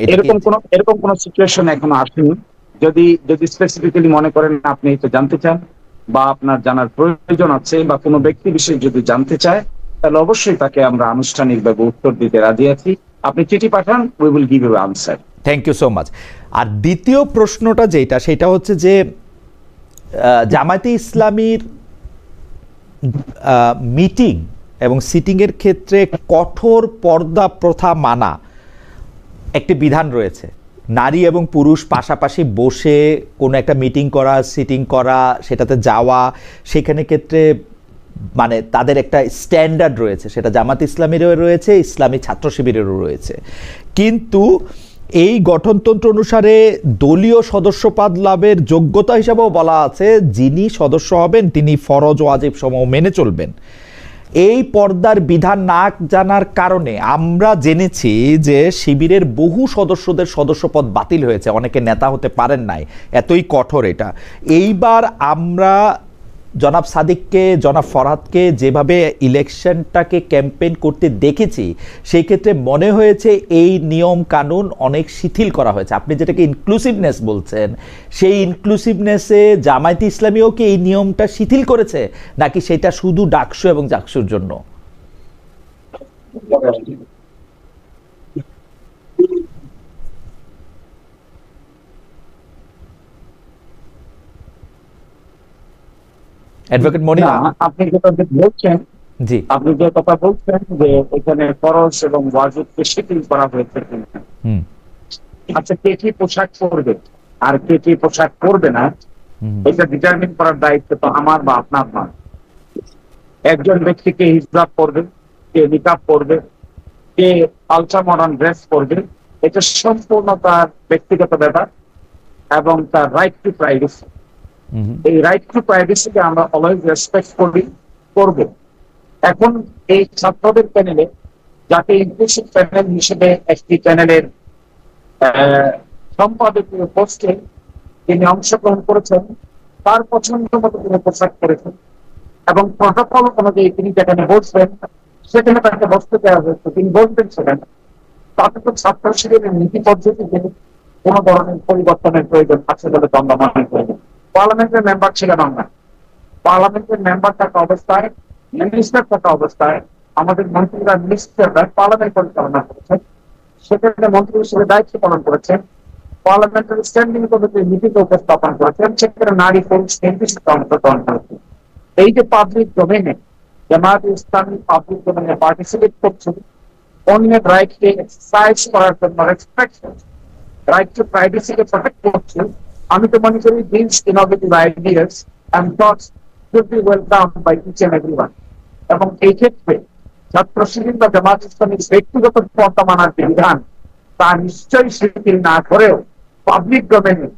Speaker 3: এরকম কোন সিচুয়েশন এখনো আসেনি। যদি স্পেসিফিক্যালি মনে করেন আপনি এটা জানতে চান বা আপনার জানার প্রয়োজন আছে বা কোনো ব্যক্তি বিশেষ যদি জানতে চায়, তাহলে অবশ্যই তাকে আমরা আনুষ্ঠানিকভাবে উত্তর দিতে রাজি আছি। আপনি চিঠি পাঠান, we will give you answer.
Speaker 1: Thank you so much. আর দ্বিতীয় প্রশ্নটা সেটা হচ্ছে যে জামায়াতে ইসলামীর মিটিং এবং সিটিংয়ের ক্ষেত্রে কঠোর পর্দা প্রথা মানা একটি বিধান রয়েছে। নারী এবং পুরুষ পাশাপাশি বসে কোনো একটা মিটিং করা, সিটিং করা, সেটাতে যাওয়া, সেখানে ক্ষেত্রে মানে তাদের একটা স্ট্যান্ডার্ড রয়েছে, সেটা জামাত ইসলামীরও রয়েছে, ইসলামী ছাত্র শিবিরেরও রয়েছে। কিন্তু এই গঠনতন্ত্র অনুসারে দলীয় সদস্যপদ লাভের যোগ্যতা হিসাবেও বলা আছে যিনি সদস্য হবেন তিনি ফরজ ওয়াজিব সমূহ মেনে চলবেন। এই পর্দার বিধান না জানার কারণে আমরা জেনেছি যে শিবিরের বহু সদস্যদের সদস্যপদ বাতিল হয়েছে, অনেকে নেতা হতে পারেন নাই, এতই কঠোর এটা। এইবার আমরা জনাব সাদিককে, জনাব ফরহাদকে যেভাবে ইলেকশনটাকে ক্যাম্পেইন করতে দেখেছি, সেই ক্ষেত্রে মনে হয়েছে এই নিয়ম কানুন অনেক শিথিল করা হয়েছে। আপনি যেটাকে ইনক্লুসিভনেস বলছেন, সেই ইনক্লুসিভনেসে জামায়াতে ইসলামীও কি এই নিয়মটা শিথিল করেছে, নাকি সেটা শুধু ডাকসু এবং জাকসুর জন্য? অ্যাডভোকেট মনির,
Speaker 3: আপনি যেটা বলছেন, জি, আপনি যে কথা বলছেন যে এখানে ফরজ এবং ওয়াজিবকে শিথিল করা হয়েছে, আচ্ছা, কে কি পোশাক পরবে আর কে কি পোশাক পরবে না এটা ডিটারমিন করার দায়িত্ব তো আমার বা আপনার না। একজন ব্যক্তিকে হিজাব পরবে, কে নিকাব পরবে, কে আলট্রা মডার্ন ড্রেস পরবে, এটা সম্পূর্ণ তার ব্যক্তিগত ব্যাপার এবং তার রাইট টু প্রাইভেসি। এই রাইট টু প্রাইভেসিকে আমরা অলওয়েজ রেসপেক্ট করব। এখন এই ছাত্রদের প্যানেলে, যাকে ইনক্লুসিভ প্যানেল হিসেবে একটি প্যানেলের সম্পাদকীয় পোস্টে তিনি অংশগ্রহণ করেছেন, তার পছন্দ মতো তিনি পোশাক করেছেন এবং প্রটোকল অনুযায়ী তিনি যেখানে বসবেন সেখানে তাকে বসতে দেওয়া হয়েছে, তিনি বসবেন সেখানে। তাতে তো ছাত্র শিবিরের নীতি পদ্ধতিতে কোন ধরনের পরিবর্তনের প্রয়োজন আছে বলে আমরা মনে করি। পার্লামেন্টের মেম্বার ছিলেন আমরা, পার্লামেন্টের মেম্বার থাকা অবস্থায়, মিনিস্টার থাকা অবস্থায় আমাদের মন্ত্রীরা মিনিস্টাররা পার্লামেন্ট পরিচালনা করেছেন, সেখানে মন্ত্রী হিসেবে দায়িত্ব পালন করেছেন, পার্লামেন্টের স্ট্যান্ডিং কমিটির নীতিতে উপস্থাপন করেছেন, সেখানে নারী পুরুষ নির্দিষ্ট অংশগ্রহণ করেছেন। এই যে পাবলিক ডোমেইনে জামায়াত ইসলামী পাবলিক ডোমেইনে পার্টিসিপেট করছে, অন্যের রাইটকে এক্সারসাইজ করার জন্য রেসপেক্ট, রাইট টু প্রাইভেসিকে প্রোটেক্ট করছে, আমি তো মনে করি this innovative ideas and thoughts should be welcome by each and everyone. এবং এই ক্ষেত্রে ছাত্র শিবির বা জামায়াত ইসলামীর ব্যক্তিগত পন্থা মানার যে বিধান তা নিশ্চয়ই শিথিল না করেও পাবলিক ডোমেইনে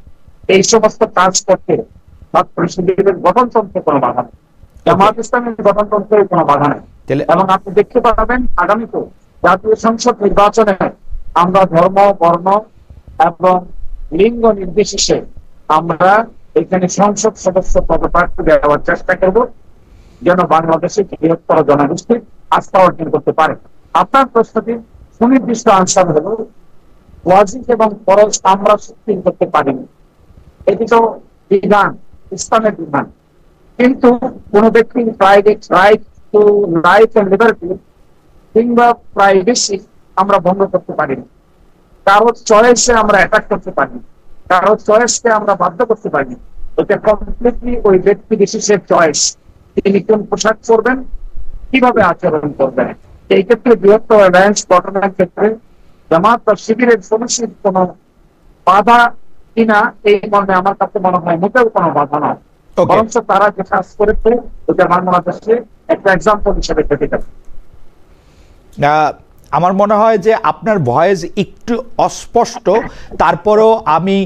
Speaker 3: এই সমস্ত কাজ করতে ছাত্র শিবিরের গঠনতন্ত্রে কোনো বাধা নেই, জামায়াত ইসলামের গঠনতন্ত্রের কোনো বাধা নেই। এবং আপনি দেখতে পাবেন আগামীতে জাতীয় সংসদ নির্বাচনে আমরা ধর্ম, বর্ণ এবং লিঙ্গ নির্বিশেষে আমরা এখানে সংসদ সদস্য পদপ্রার্থী দেওয়ার চেষ্টা করব, যেন বাংলাদেশের বৃহত্তর জনগোষ্ঠী আস্থা অর্জন করতে পারে। আপনার প্রশ্নটি সুনির্দিষ্ট আনসার হলো ওয়াজিব এবং ফরজ আমরা সুপ্রিম করতে পারিনি, এটি তো বিধান, ইসলামের বিধান। কিন্তু কোন ব্যক্তির private right to life and liberty কিংবা প্রাইভেসি আমরা ভঙ্গ করতে পারিনি, কারো চয়েসে আমরা অ্যাটাক করতে পারি, কারো চয়েসকে আমরা বাধ্য করতে পারি। এটা কমপ্লিটলি ওই ব্যক্তি বিশেষের চয়েস, তিনি কোন পোশাক পরবেন, কিভাবে আচরণ করবেন। এই ক্ষেত্রে বৃহত্তর অ্যালায়েন্স গঠনের ক্ষেত্রে জামাত বা শিবিরের সদস্যের কোন বাধা কিনা এই মর্মে আমার কাছে মনে হয় মোটেও কোনো বাধা নয়, বরঞ্চ তারা যে কাজ করেছে ওটা বাংলাদেশে একটা এক্সাম্পল হিসেবে থেকে যাবে।
Speaker 1: আমার মনে হয় যে আপনার ভয়েস একটু অস্পষ্ট, তারপরও আমি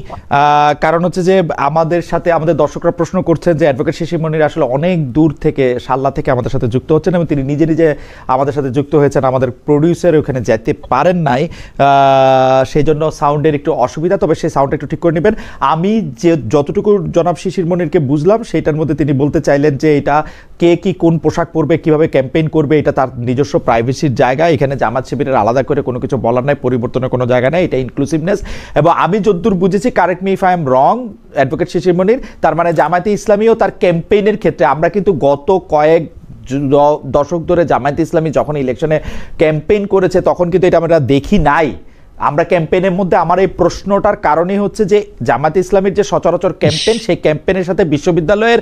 Speaker 1: কারণ হচ্ছে যে আমাদের সাথে আমাদের দর্শকরা প্রশ্ন করছেন যে অ্যাডভোকেট শিশির মনির আসলে অনেক দূর থেকে সাল্লা থেকে আমাদের সাথে যুক্ত হচ্ছেন এবং তিনি নিজে নিজে আমাদের সাথে যুক্ত হয়েছেন, আমাদের প্রডিউসার ওখানে যেতে পারেন নাই, সেই জন্য সাউন্ডের একটু অসুবিধা, তবে সেই সাউন্ডটা একটু ঠিক করে নেবেন। আমি যে যতটুকু জনাব শিশির মনিরকে বুঝলাম সেটার মধ্যে তিনি বলতে চাইলেন যে এটা কে কি কোন পোশাক পরবে, কিভাবে ক্যাম্পেইন করবে, এটা তার নিজস্ব প্রাইভেসির জায়গা, এখানে জামাত শিবিরের আলাদা করে কোনো কিছু বলার নাই, পরিবর্তনের কোনো জায়গা নেই, এটা ইনক্লুসিভনেস। এবং আমি যতদূর বুঝেছি, correct me if I am wrong advocate Shishir Monir, তার মানে জামায়াতে ইসলামীও তার ক্যাম্পেইনের ক্ষেত্রে আমরা কিন্তু গত কয়েক দশক ধরে জামায়াতে ইসলামী যখন ইলেকশনে ক্যাম্পেইন করেছে তখন কিন্তু এটা আমরা দেখি নাই। আমরা ক্যাম্পেইনের মধ্যে আমার এই প্রশ্নটার কারণই হচ্ছে যে জামায়াতে ইসলামীর যে সচরাচর ক্যাম্পেইন, সেই ক্যাম্পেইনের সাথে বিশ্ববিদ্যালয়ের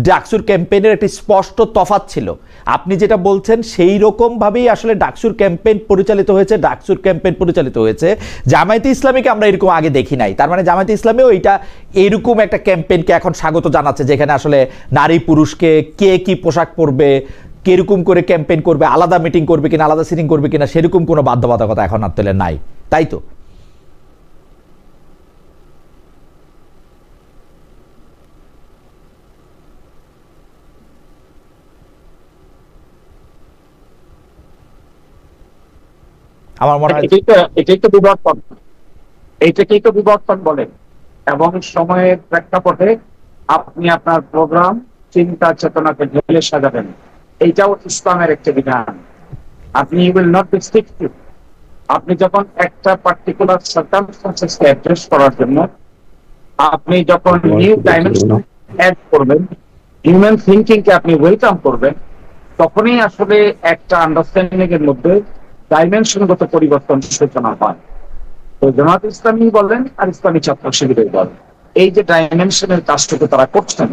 Speaker 1: ডাকসুর ক্যাম্পেইনের একটি স্পষ্ট তফাৎ ছিল। আপনি যেটা বলছেন সেই রকমভাবেই আসলে ডাকসুর ক্যাম্পেইন পরিচালিত হয়েছে, ডাকসুর ক্যাম্পেইন পরিচালিত হয়েছে। জামায়াতে ইসলামীকে আমরা এরকম আগে দেখি নাই, তার মানে জামায়াতে ইসলামীও এইটা এরকম একটা ক্যাম্পেইনকে এখন স্বাগত জানাচ্ছে, যেখানে আসলে নারী পুরুষকে কে কি পোশাক পরবে, কিরকম করে ক্যাম্পেইন করবে, আলাদা মিটিং করবে কিনা, আলাদা সিটিং করবে কিনা, সেরকম কোনো বাধ্যবাধকতা এখন আর তেলে নাই, তাই তো? আমার মনে হয়
Speaker 3: এটাই তো বিবর্তন, এইটাকেই তো বিবর্তন বলে। এবং সময়ের প্রেক্ষাপটে আপনি আপনার প্রোগ্রাম, চিন্তা চেতনাকে ঢেলে সাজাবেন, এইটাও ইসলামের একটা বিধান। আপনি উইল নট বি স্ট্রিক্টিভ। আপনি যখন একটা পার্টিকুলার সার্কামস্টেন্সেসকে অ্যাড্রেস করার জন্য আপনি যখন নিউ ডাইমেনশন অ্যাড করবেন, হিউম্যান থিংকিং কে আপনি ওয়েলকাম করবেন, তখনই আসলে একটা আন্ডারস্ট্যান্ডিং এর মধ্যে ডাইমেনশনগত পরিবর্তন সূচনা হয়। তো জামাত ইসলামী বলেন আর ইসলামী ছাত্র শিবিরের বলেন, এই যে ডাইমেনশনের কাজটুকু তারা করছেন,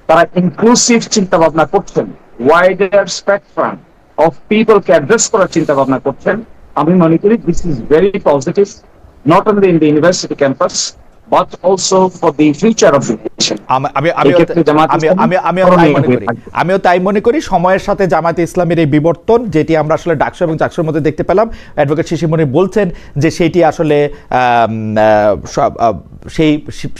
Speaker 3: তারা ইনক্লুসিভ চিন্তা ভাবনা করছেন, ওয়াইডার স্পেকট্রাম অফ পিপলকে অ্যাড্রেস করার চিন্তা ভাবনা করছেন। আমি মনে করি this is very positive, not only in the university campus but also for the future of the nation.
Speaker 1: আমিও তাই মনে করি। সময়ের সাথে জামায়াতে ইসলামের এই বিবর্তন, যেটি আমরা আসলে ডাকসু এবং চাকসুর মধ্যে দেখতে পেলাম, অ্যাডভোকেট শিশির মনির বলছেন যে সেটি আসলে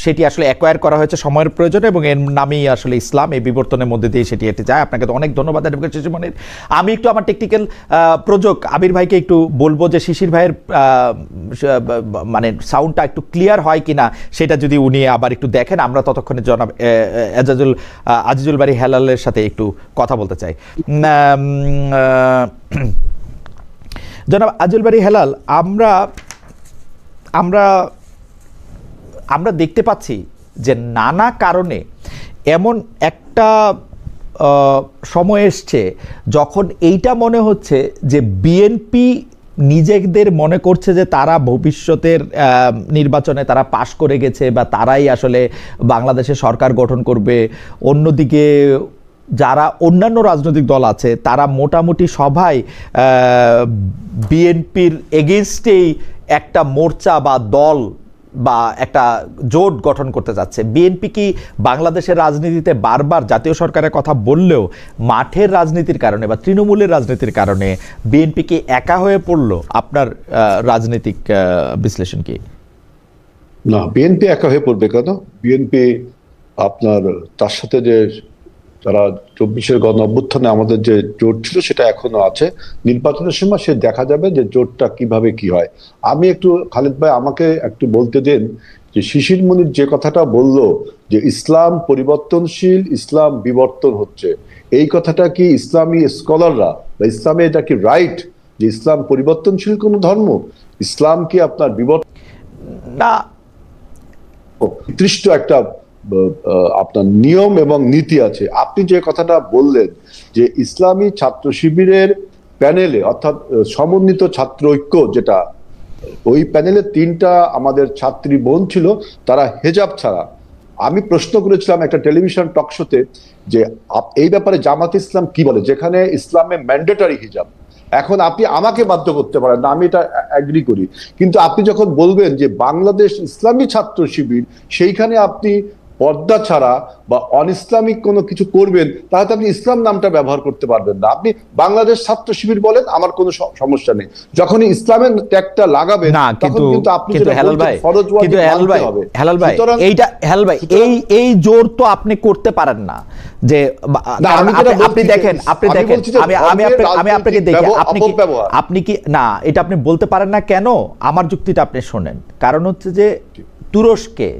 Speaker 1: সেটি আসলে অ্যাকোয়ার করা হয়েছে সময়ের প্রয়োজনে এবং এর নামেই আসলে ইসলাম, এই বিবর্তনের মধ্যে দিয়ে সেটি এটি যায়। আপনাকে তো অনেক ধন্যবাদ অ্যাডভোকেট শিশির মনির। আমি একটু আমার টেকনিক্যাল প্রযোজক আবির ভাইকে একটু বলবো যে শিশির ভাইয়ের মানে সাউন্ডটা একটু ক্লিয়ার হয় কিনা সেটা যদি উনি আবার একটু দেখেন, আমরা ততক্ষণ ততক্ষণে জনাব আজিজুল বারী হেলালের সাথে একটু কথা বলতে চাই। জনাব আজিজুল বারী হেলাল, আমরা দেখতে পাচ্ছি যে নানা কারণে এমন একটা সময় এসছে যখন এইটা মনে হচ্ছে যে বিএনপি নিজেদের মনে করছে যে তারা ভবিষ্যতের নির্বাচনে তারা পাশ করে গেছে বা তারাই আসলে বাংলাদেশে সরকার গঠন করবে। অন্যদিকে যারা অন্যান্য রাজনৈতিক দল আছে তারা মোটামুটি সবাই বিএনপির এগেইনস্টেই একটা মোর্চা বা দল বা একটা জোট গঠন করতে যাচ্ছে। বিএনপি কি বাংলাদেশের রাজনীতিতে বারবার জাতীয় সরকারের কথা বললেও মাঠের রাজনীতির কারণে বা তৃণমূলের রাজনীতির কারণে বিএনপি কি একা হয়ে পড়লো? আপনার রাজনৈতিক বিশ্লেষণ কি?
Speaker 2: না, বিএনপি একা হয়ে পড়বে কেন? বিএনপি আপনার তার সাথে যে তারা 24-এর গণ অভ্যুত্থানে আমাদের যে জোট ছিল সেটা এখনো আছে। নির্বাচনের সময় সে দেখা যাবে যে জোটটা কিভাবে কি হয়। আমি একটু খালেদ ভাই আমাকে একটু বলতে দেন যে শিশির মনির যে কথাটা বলল যে ইসলাম পরিবর্তনশীল, ইসলাম বিবর্তন হচ্ছে, এই কথাটা কি ইসলামী স্কলাররা বা ইসলামে এটা কি রাইট যে ইসলাম পরিবর্তনশীল কোন ধর্ম? ইসলাম কি আপনার বিবর্তন
Speaker 1: না,
Speaker 2: নির্দিষ্ট একটা আপনার নিয়ম এবং নীতি আছে। আপনি যে কথাটা বললেন যে ইসলামী ছাত্র শিবিরের প্যানেলে অর্থাৎ সমন্বিত ছাত্র ঐক্য, যেটা ওই প্যানেলে 3টা আমাদের ছাত্রী বোন ছিল, তারা হেজাব ছাড়া। আমি প্রশ্ন করেছিলাম একটা টেলিভিশন টক শোতে যে এই ব্যাপারে জামাত ইসলাম কি বলে, যেখানে ইসলামে ম্যান্ডেটরি হিজাব। এখন আপনি আমাকে বাধ্য করতে পারেন না, আমি এটা অ্যাগ্রি করি, কিন্তু আপনি যখন বলবেন যে বাংলাদেশ ইসলামী ছাত্র শিবির, সেইখানে আপনি পর্দা ছাড়া বা অন ইসলামিক কোনো কিছু করবেন, তাহলে আপনি ইসলাম নামটা ব্যবহার করতে পারবেন না। আপনি বাংলাদেশ ছাত্র শিবির বলেন, আমার কোনো সমস্যা নেই। যখনই ইসলামের ট্যাগটা লাগাবেন
Speaker 1: না,
Speaker 2: তখন কিন্তু আপনি
Speaker 1: হেলাল ভাই, হেলাল ভাই, এইটা হেলাল ভাই, এই জোর তো আপনি করতে পারেন না যে আপনি দেখেন, আমি আপনাকে দেখি আপনি কি না, এটা আপনি বলতে পারেন না কেন? আমার যুক্তিটা আপনি শোনেন। কারণ হচ্ছে যে তুরস্কে,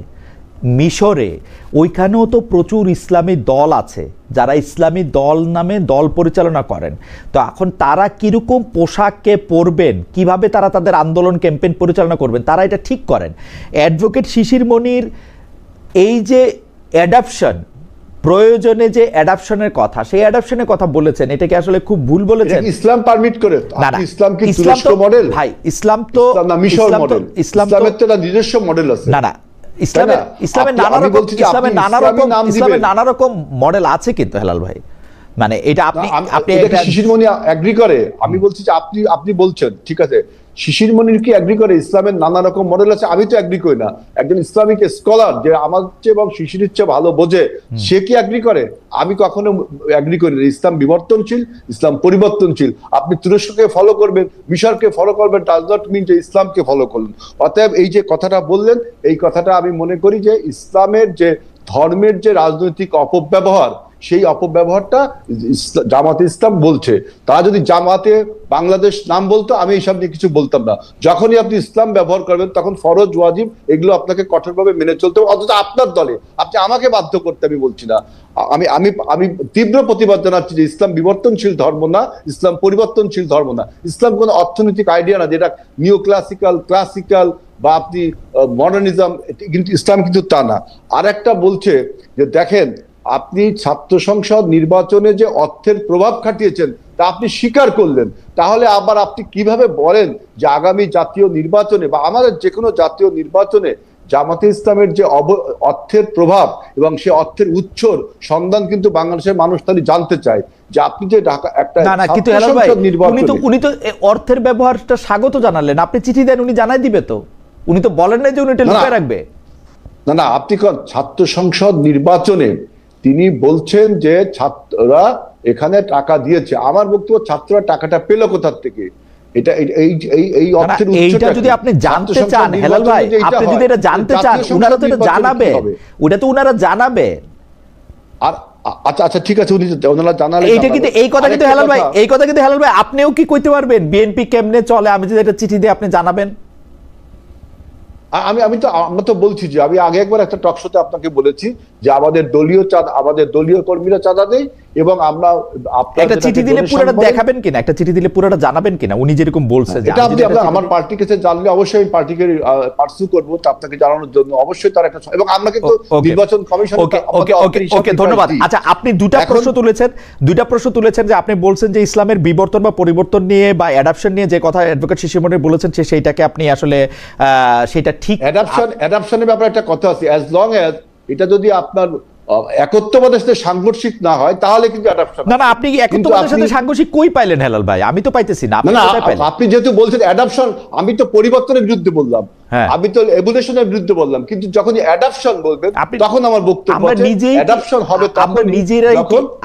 Speaker 1: মিশরে, ওইখানেও তো প্রচুর ইসলামী দল আছে যারা ইসলামী দল নামে দল পরিচালনা করেন। তো এখন তারা কিরকম পোশাককে পরবেন, কিভাবে তারা তাদের আন্দোলন ক্যাম্পেইন পরিচালনা করবেন, তারা এটা ঠিক করেন। অ্যাডভোকেট শিশির মনির এই যে অ্যাডাপশন, প্রয়োজনে যে অ্যাডাপশনের কথা, সেই অ্যাডাপশনের কথা বলেছেন, এটা কি আসলে খুব ভুল বলেছেন?
Speaker 2: ইসলাম পারমিট করে? ইসলাম কি তুরস্ক মডেল?
Speaker 1: ভাই ইসলাম তো
Speaker 2: মিশর মডেল, ইসলামের তো নিজস্ব মডেল আছে।
Speaker 1: না, ইসলামের নানা রকম মডেল আছে কিন্তু হেলাল ভাই, মানে এটা আপনি
Speaker 2: শিশির মনি এগ্রি করে? আমি বলছি যে আপনি বলছেন ঠিক আছে, শিশির মনির কি এগ্রি করে ইসলামের নানা রকম মডেল আছে? আমি তো এগ্রি করি না। একজন ইসলামিক স্কলার যে আমার চেয়ে এবং শিশিরের চেয়ে ভালো বোঝে, সে কি এগ্রি করে? আমি কখনো এগ্রি করি না। ইসলাম বিবর্তনশীল, ইসলাম পরিবর্তনশীল। আপনি তুরস্ককে ফলো করবেন, মিশরকে ফলো করবেন, ডাজ নট মিন যে ইসলামকে ফলো করলেন। অতএব এই যে কথাটা বললেন, এই কথাটা আমি মনে করি যে ইসলামের যে ধর্মের যে রাজনৈতিক অপব্যবহার, সেই অপব্যবহারটা জামাতে ইসলাম বলছে। তারা যদি জামাতে বাংলাদেশ নাম বলতো, আমি এইসব নিয়ে কিছু বলতাম না। যখনই আপনি ইসলাম ব্যবহার করবেন, তখন ফরজ ওয়াজিব এগুলো আপনাকে কঠোরভাবে মেনে চলতে হবে। অথচ আপনার দলে আপনি আমাকে বাধ্য করতে, আমি বলছি না। আমি তীব্র প্রতিবাদ জানাচ্ছি যে ইসলাম বিবর্তনশীল ধর্ম না, ইসলাম পরিবর্তনশীল ধর্ম না। ইসলাম কোনো অর্থনৈতিক আইডিয়া না যেটা নিও ক্লাসিক্যাল বা আপনি মডার্নিজম, কিন্তু ইসলাম কিন্তু তা না। আর একটা বলছে যে দেখেন, আপনি ছাত্র সংসদ নির্বাচনে যে অর্থের প্রভাব খাটিয়েছেন তা আপনি স্বীকার করলেন, তাহলে আবার আপনি কিভাবে বলেন যে আগামী জাতীয় নির্বাচনে বা আমাদের যে কোনো জাতীয় নির্বাচনে জামাতে ইসলামের যে অর্থের প্রভাব এবং সে অর্থের উৎসর সন্ধান কিন্তু বাংলাদেশের মানুষ তাহলে জানতে চায় যে আপনি যে ঢাকা একটা
Speaker 1: উনি তো অর্থের ব্যবহারটা স্বাগত জানালেন। আপনি চিঠি দেন, উনি জানাই দিবে তো, উনি তো বলেন না যে উনি এটা লুকিয়ে রাখবে।
Speaker 2: না, আপনি ছাত্র সংসদ নির্বাচনে তিনি বলছেন যে ছাত্ররা এখানে টাকা দিয়েছে। আমার বক্তব্য, ছাত্ররা টাকাটা পেল কোথা থেকে? এটা এই অর্থের
Speaker 1: এইটা যদি আপনি জানতে চান হেলাল ভাই, আপনি যদি এটা জানতে চান, উনারা তো এটা জানাবে, ওটা তো উনারা জানাবে।
Speaker 2: আর আচ্ছা ঠিক আছে, ওনারা জানালে
Speaker 1: এইটা কিন্তু এই কথা কিন্তু হেলাল ভাই, এই কথা কিন্তু হেলাল ভাই আপনিও কি কইতে পারবেন বিএনপি কেমনে চলে? আমি যদি এটা চিঠি দিয়ে আপনি জানাবেন।
Speaker 2: আমরা তো বলছি যে আমি আগে একবার একটা টক শোতে আপনাকে বলেছি যে আমাদের দলীয় কর্মীরা চাঁদা দেয় এবং আমরা
Speaker 1: একটা চিঠি দিলে পুরোটা দেখাবেন কিনা, একটা চিঠি দিলে পুরোটা জানাবেন কিনা, উনি যেরকম বলছে যে
Speaker 2: এটা আপনি আমার পার্টির কাছে জানলে অবশ্যই আমি পার্টিকে পার্সু করবো আপনাকে জানানোর জন্য, অবশ্যই তার একটা, এবং আমরা কিন্তু নির্বাচন কমিশন।
Speaker 1: ওকে ধন্যবাদ। আচ্ছা, আপনি দুটা প্রশ্ন তুলেছেন যে আপনি বলছেন যে ইসলামের বিবর্তন বা পরিবর্তন নিয়ে বা অ্যাডাপশন নিয়ে যে কথা অ্যাডভোকেট শিশির মনির বলেছেন সেইটাকে আপনি আসলে সেটা ঠিক
Speaker 2: অ্যাডাপশনের ব্যাপারে একটা কথা আছে, অ্যাজ লং অ্যাজ এটা যদি আপনার একত্ববাদের সাথে সাংঘর্ষিক না হয় তাহলে কিন্তু অ্যাডাপশন।
Speaker 1: না আপনি একত্ববাদের সাথে সাংঘর্ষিক কই পাইলেন হেলাল ভাই? আমি তো পাইতেছি না।
Speaker 2: আপনি যেহেতু বলছেন অ্যাডাপশন, আমি তো পরিবর্তনের বিরুদ্ধে বললাম, আমি তো এভলিউশনের বিরুদ্ধে বললাম, কিন্তু যখন অ্যাডাপশন বলবেন তখন আমার বক্তব্য অ্যাডাপশন হবে।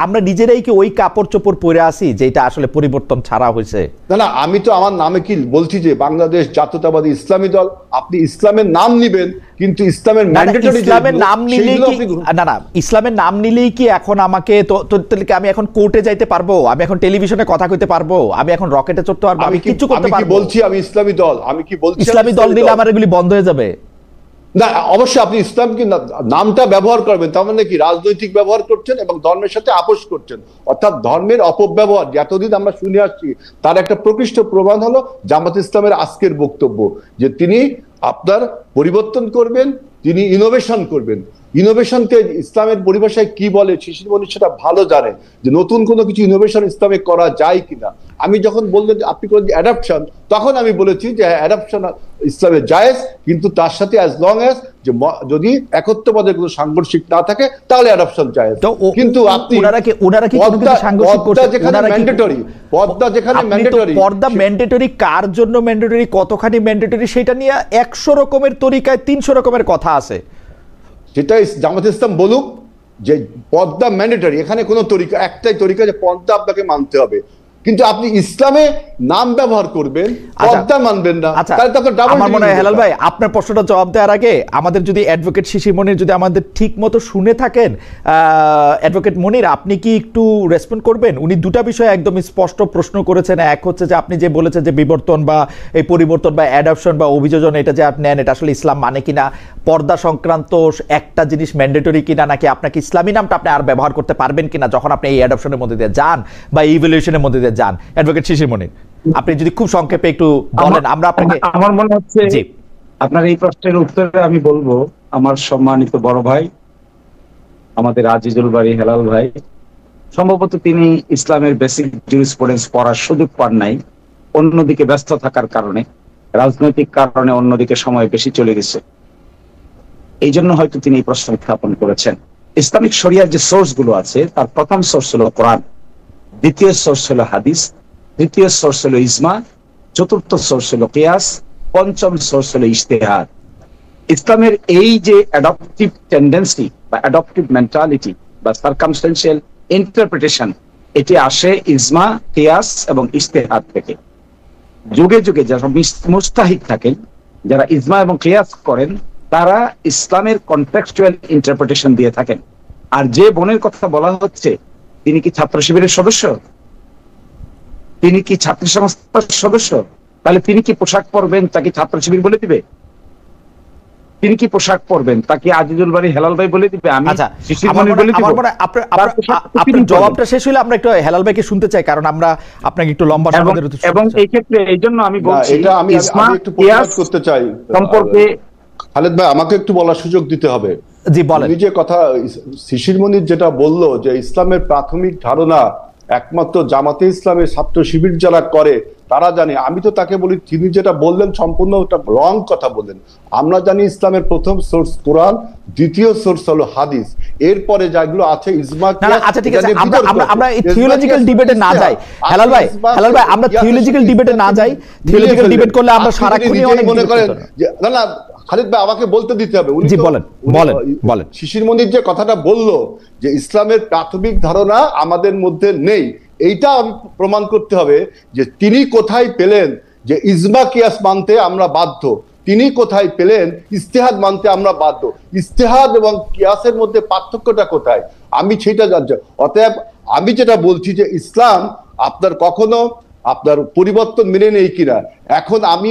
Speaker 1: আমরা নিজেরাই কি ওই কাপড় চোপড় পরে আসি যেটা আসলে পরিবর্তন ছাড়া হয়েছে?
Speaker 2: না আমি তো আমার নামে কি বলছি যে বাংলাদেশ জাতীয়তাবাদী ইসলামী দল, আপনি ইসলামের নাম নিবেন কিন্তু ইসলামের ম্যান্ডেটরি
Speaker 1: ইসলামের নাম নিলেই কি ইসলামের নাম নিলেই কি এখন আমাকে আমি এখন কোর্টে যাইতে পারবো, আমি এখন টেলিভিশনে কথা কইতে পারবো, আমি এখন রকেটে চড়তে পারবো, আমি কিছু করতে পারবো?
Speaker 2: আমি কি বলছি আমি ইসলামী দল? আমি কি বলছি
Speaker 1: ইসলামী দল নিলে আমার এগুলি বন্ধ হয়ে যাবে?
Speaker 2: না, অবশ্যই আপনি ইসলামকে নামটা ব্যবহার করবেন, তার মানে কি রাজনৈতিক ব্যবহার করছেন এবং ধর্মের সাথে আপোষ করছেন, অর্থাৎ ধর্মের অপব্যবহার এতদিন আমরা শুনে আসছি। তার একটা প্রকৃষ্ট প্রমাণ হলো জামাত ইসলামের আজকের বক্তব্য যে তিনি আপনার পরিবর্তন করবেন, তিনি ইনোভেশন করবেন। ইনোভেশনকে ইসলামের পরিভাষায় কি বলে শিশির মনির সেটা ভালো জানে, যে নতুন কোনো কিছু ইনোভেশন ইসলামে করা যায় কিনা। আমি যখন বললেন আপনি করেন অ্যাডাপশন, তখন আমি বলেছি যে অ্যাডাপশন ইসলামে জায়েজ, কিন্তু তার সাথে অ্যাজ লং অ্যাজ যে যদি একত্ববাদের কোনো সাংঘর্ষিক না থাকে তাহলে অ্যাডাপশন জায়েজ। কিন্তু আপনি
Speaker 1: পর্দা ম্যান্ডেটরি কার জন্য ম্যান্ডেটরি, কতখানি ম্যান্ডেটরি, সেটা নিয়ে 100 রকমের তরিকায় 300 রকমের কথা আছে।
Speaker 2: সেটা জামাত ইসলাম বলুক যে পর্দা ম্যান্ডেটরি, এখানে কোনো তরিকা একটাই তরিকা যে পর্দা আপনাকে মানতে হবে, কিন্তু আপনি ইসলামে নাম ব্যবহার করবেন, পর্দা মানবেন না।
Speaker 1: আমার মনে হয় হেলাল ভাই আপনার প্রশ্নটা জবাব দেওয়ার আগে আমাদের যদি অ্যাডভোকেট শিশির মনির যদি আমাদের ঠিক মতো শুনে থাকেন, অ্যাডভোকেট মনির আপনি কি একটু রেসপন্ড করবেন? উনি দুটা বিষয় একদম স্পষ্ট প্রশ্ন করেছেন। এক হচ্ছে যে আপনি যে বলেছেন যে বিবর্তন বা এই পরিবর্তন বা অ্যাডাপশন বা অভিযোজন এটা যে আপনি নেন এটা আসলে ইসলাম মানে কিনা, পর্দা সংক্রান্ত একটা জিনিস ম্যান্ডেটরি কিনা, নাকি আপনাকে ইসলামী নামটা আপনি আর ব্যবহার করতে পারবেন কিনা যখন আপনি এই অ্যাডাপশনের মধ্যে দিয়ে যান বা ইভ্যালুয়েশনের মধ্যে দিয়ে যান। অ্যাডভোকেট শিশির মনির আপনি যদি খুব সংক্ষেপে একটু বলেন। আমরা আপনাকে,
Speaker 3: আমার মনে হচ্ছে আপনার এই প্রশ্নের উত্তরে আমি বলবো, আমার সম্মানিত বড় ভাই আমাদের আজিজুল বারী হেলাল ভাই, সম্ভবত তিনি ইসলামের বেসিক জুরিসপ্রুডেন্স পড়ার সুযোগ পান নাই, অন্যদিকে ব্যস্ত থাকার কারণে, রাজনৈতিক কারণে অন্যদিকে সময় বেশি চলে গেছে, এই জন্য হয়তো তিনি এই প্রশ্ন উত্থাপন করেছেন। ইসলামিক শরিয়ার যে সোর্স গুলো আছে তার প্রথম সোর্স হলো কোরআন, দ্বিতীয় সোর্স হলো হাদিস, তৃতীয় সোর্স হলো ইজমা, চতুর্থ সোর্স হলো কিয়াস, পঞ্চম সোর্স হলো ইজতিহাদ। ইসলামের এই যে অ্যাডপটিভ টেন্ডেন্সি বা অ্যাডপটিভ মেন্টালিটি বা সার্কামস্টেন্সিয়াল ইন্টারপ্রিটেশন, এটি আসে ইজমা, কিয়াস এবং ইজতিহাদ থেকে। যুগে যুগে যারা মুস্তাহিদ থাকেন, যারা ইজমা এবং কিয়াস করেন, তারা ইসলামের কনটেক্সচুয়াল ইন্টারপ্রিটেশন দিয়ে থাকেন। আর যে বোনের কথা বলা হচ্ছে তিনি কি ছাত্র শিবিরের সদস্য, তিনি কি ছাত্র সংস্থার সদস্য, তাহলে তিনি কি পোশাক পরবেন তাকে ছাত্র শিবির বলে দিবে? তিনি কি পোশাক পরবেন তাকে আজিজুল বারী হেলাল ভাই বলে দিবে? আমি
Speaker 1: আপনার জবাবটা শেষ হলে আমরা একটু হেলাল ভাইকে শুনতে চাই, কারণ আমরা আপনাকে একটু লম্বা সময় ধরে,
Speaker 3: এবং এই ক্ষেত্রে এই জন্য আমি বলছি
Speaker 2: এটা আমি একটু প্রশ্ন করতে চাই
Speaker 3: সম্পর্কে।
Speaker 2: খালেদ ভাই আমাকে একটু বলার সুযোগ দিতে হবে।
Speaker 1: জি বলেন।
Speaker 2: যে কথা শিশির মনির যেটা বললো যে ইসলামের প্রাথমিক ধারণা একমাত্র জামাতে ইসলামের ছাত্র শিবির যারা করে তারা জানে, আমি তো তাকে বলি তিনি যেটা বললেন সম্পূর্ণ রং কথা বললেন। আমরা জানি ইসলামের প্রথম সোর্স কোরআন, দ্বিতীয় সোর্স হলো হাদিস, এরপরে যেগুলো আছে ইজমা।
Speaker 1: আচ্ছা ঠিক আছে, আমরা এই থিওলজিক্যাল ডিবেটে না যাই হেলাল ভাই, আমরা থিওলজিক্যাল ডিবেটে না যাই। থিওলজিক্যাল ডিবেট করলে আমরা সারাক্ষণই অনেক
Speaker 2: মনে করেন যে না খালিদ ভাই আমাকে বলতে দিতে হবে।
Speaker 1: জি বলেন।
Speaker 2: শিশির মনির যে কথাটা বললো যে ইসলামের প্রাথমিক ধারণা আমাদের মধ্যে নেই, এইটা আমি প্রমাণ করতে হবে যে তিনি কোথায় পেলেন যে ইজমা কিয়াস মানতে আমরা বাধ্য, তিনি কোথায় পেলেন ইজতিহাদ মানতে আমরা বাধ্য, ইজতিহাদ এবং কিয়াসের মধ্যে পার্থক্যটা কোথায় আমি সেটা জানছি। অতএব আমি যেটা বলছি যে ইসলাম আপনার কখনো আপনার পরিবর্তন মেনে নেই কিনা, এখন আমি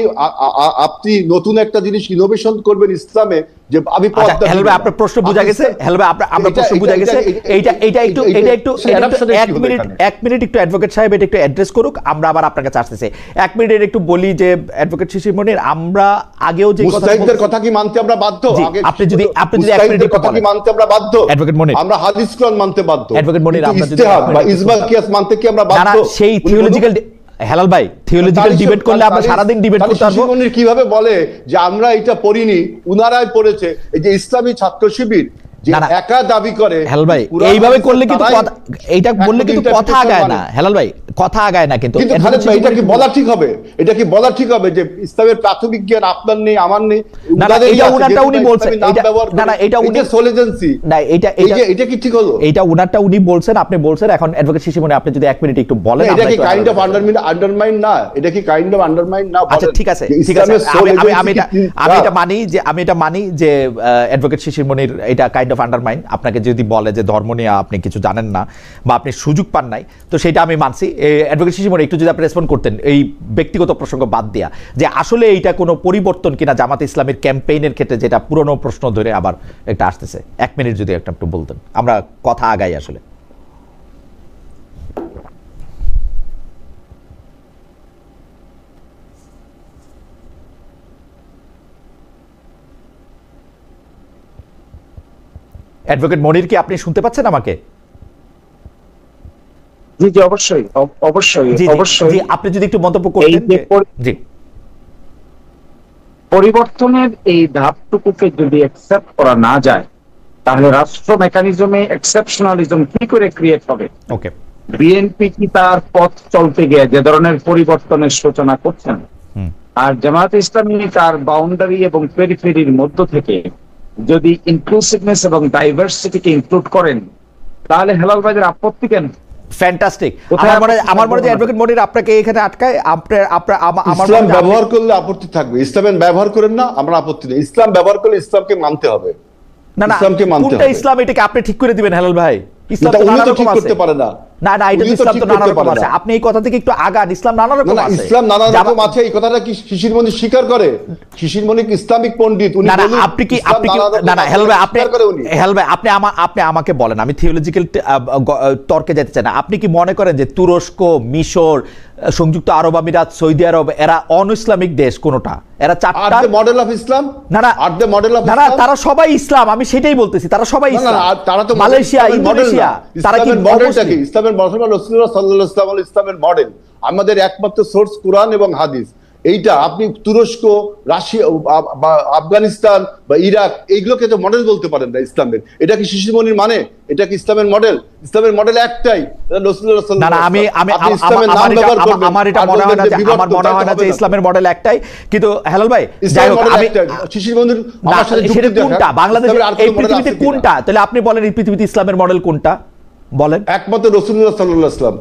Speaker 2: আপনি নতুন একটা জিনিস ইনোভেশন করবেন ইসলামে, যে আমি
Speaker 1: হেলাল ভাই আপনার প্রশ্ন বোঝা গেছে, হেলাল ভাই আপনার প্রশ্ন বোঝা গেছে। এইটা এক মিনিট একটু অ্যাডভোকেট সাহেব এটা একটু অ্যাড্রেস করুক, আমরা আবার আপনার কাছে আসতেছি। এক মিনিটের একটু বলি যে অ্যাডভোকেট শিশির মনির, আমরা আগেও যে
Speaker 2: মুস্তাহিদের কথা কি মানতে আমরা বাধ্য?
Speaker 1: আপনি যদি এক মিনিটের
Speaker 2: কথা কি মানতে আমরা বাধ্য?
Speaker 1: অ্যাডভোকেট মনির,
Speaker 2: আমরা হাদিস কোরআন মানতে বাধ্য।
Speaker 1: অ্যাডভোকেট মনির, আমরা যদি
Speaker 2: ইজতিহাদ বা ইজমা কিয়াস মানতে কি আমরা বাধ্য?
Speaker 1: না, সেই থিওলজিক্যাল হেলাল ভাই থিওলজিক্যাল ডিবেট করলে আমরা সারাদিন ডিবেট করতে পারবো।
Speaker 2: শিশির কিভাবে বলে যে আমরা এটা পড়িনি, উনারাই পড়েছে? এই যে ইসলামী ছাত্র শিবির যে একা দাবি করে,
Speaker 1: হেলাল ভাই এইভাবে করলে কিন্তু এইটা বললে কিন্তু কথা আগায় না। হেলাল ভাই কথা আগায় না, কিন্তু
Speaker 2: এটা কি বলা ঠিক হবে? এটা কি বলা ঠিক হবে যে ইসলামের প্রাথমিক জ্ঞান আপনার নেই, আমার নেই?
Speaker 1: না না, এটা উনারটা উনি বলছেন, না না, এটা উনি
Speaker 2: সোল এজেন্সি না, এটা কি ঠিক হলো?
Speaker 1: এটা উনারটা উনি বলছেন, আপনি বলছেন। এখন অ্যাডভোকেট শিশির মনির, আপনি যদি এক মিনিট একটু বলেন।
Speaker 2: এটা কি কাইন্ড অফ আন্ডারমাইন না? এটা কি কাইন্ড অফ আন্ডারমাইন না?
Speaker 1: আচ্ছা ঠিক আছে, ঠিক আছে, আমি এটা মানি যে অ্যাডভোকেট শিশির মনির এটা কাইন্ড অফ আন্ডারমাইন। আপনাকে যদি বলে যে ধর্ম নিয়ে আপনি কিছু জানেন না বা আপনি সুযোগ পান নাই, তো সেটা আমি মানছি। অ্যাডভোকেট শিশির মনির একটু যদি আপনি রেসপন্ড করতেন এই ব্যক্তিগত প্রসঙ্গ বাদ দিয়া, যে আসলে এইটা কোনো পরিবর্তন কিনা জামাতে ইসলামের ক্যাম্পেইনের ক্ষেত্রে, যেটা পুরনো প্রশ্ন ধরে আবার একটা আসতেছে। এক মিনিট যদি একটু বলতেন, আমরা কথা আগাই আসলে। অ্যাডভোকেট মনির, কি আপনি শুনতে পাচ্ছেন আমাকে?
Speaker 3: জি জি, অবশ্যই অবশ্যই অবশ্যই।
Speaker 1: আপনি যদি একটু মন্তব্য করতেন। জি,
Speaker 3: পরিবর্তনের এই ধাপটুকুকে যদি অ্যাকসেপ্ট করা না যায়, তাহলে রাষ্ট্র মেকানিজমে এক্সেপশনালিজম কি করে ক্রিয়েট হবে?
Speaker 1: ওকে,
Speaker 3: বিএনপি কি তার পথ চলতে গিয়ে যে ধরনের পরিবর্তনের সূচনা করছেন, আর জামায়াতে ইসলামী তার বাউন্ডারি এবং পেরিফেরির মধ্য থেকে যদি ইনক্লুসিভনেস এবং ডাইভার্সিটিকে ইনক্লুড করেন, তাহলে হেলাল ভাইদের আপত্তি কেন?
Speaker 1: ফ্যান্টাস্টিক। আমার মনে হয় অ্যাডভোকেট মনির আপনাকে এখানে আটকায়।
Speaker 2: ইসলাম ব্যবহার করলে আপত্তি থাকবে, ইসলামের ব্যবহার করেন না, আমরা আপত্তি নেই। ইসলাম ব্যবহার করলে ইসলামকে মানতে হবে।
Speaker 1: না না, কোনটা ইসলাম এটাকে আপনি ঠিক করে দিবেন হেলাল ভাই। ইসলাম তো নানা রকম আছে। না না, এটা ইসলাম তো নানা রকম আছে। আপনি এই কথা থেকে একটু আগান, ইসলাম নানা রকম আছে।
Speaker 2: ইসলাম নানা রকম আছে, এই কথাটা কি শিশির মনির স্বীকার করে? শিশির মনির ইসলামিক পণ্ডিত, উনি বলেন
Speaker 1: আপনি কি না না হেলাল ভাই, আপনি আমাকে বলেন, আমি থিওলজিক্যাল তর্কে যেতে চাই না। আপনি কি মনে করেন যে তুরস্ক, মিশর, সংযুক্ত আরব আমিরাত, সৌদি আরব এরা অন ইসলামিক দেশ কোনটা? এরা চারটা
Speaker 2: মডেল অফ ইসলাম।
Speaker 1: না না, তারা সবাই ইসলাম, আমি সেটাই বলতেছি, তারা সবাই ইসলাম।
Speaker 2: তারা তো
Speaker 1: মালয়েশিয়া, ইন্দোনেশিয়া, তারা কি
Speaker 2: মডেলটা কি? ইসলামের মডেল রাসূলুল্লাহ সাল্লাল্লাহু আলাইহি ওয়াসাল্লাম ইসলামের মডেল। আমাদের একমাত্র সোর্স কুরআন এবং হাদিস। এইটা আপনি তুরস্ক, রাশিয়া বা আফগানিস্তান বা ইরাক এইগুলোকে তো মডেল বলতে পারেন না ইসলামের। এটা কি শিশির মনির মানে? এটা কি ইসলামের মডেল? ইসলামের মডেল একটাই, রাসূলুল্লাহ সাল্লাল্লাহু আলাইহি ওয়াসাল্লাম।
Speaker 1: আমার এটা মনে হয় না যে ইসলামের মডেল একটাই। কিন্তু হেলাল ভাই, যাই হোক, আমি
Speaker 2: শিশির মনির আমার সাথে যুক্তি দেন
Speaker 1: কোনটা বাংলাদেশের এই পৃথিবীতে কোনটা? তাহলে আপনি বলেন এই পৃথিবীতে ইসলামের মডেল কোনটা বলেন?
Speaker 2: একমাত্র রাসূলুল্লাহ সাল্লাল্লাহু আলাইহি ওয়াসাল্লাম,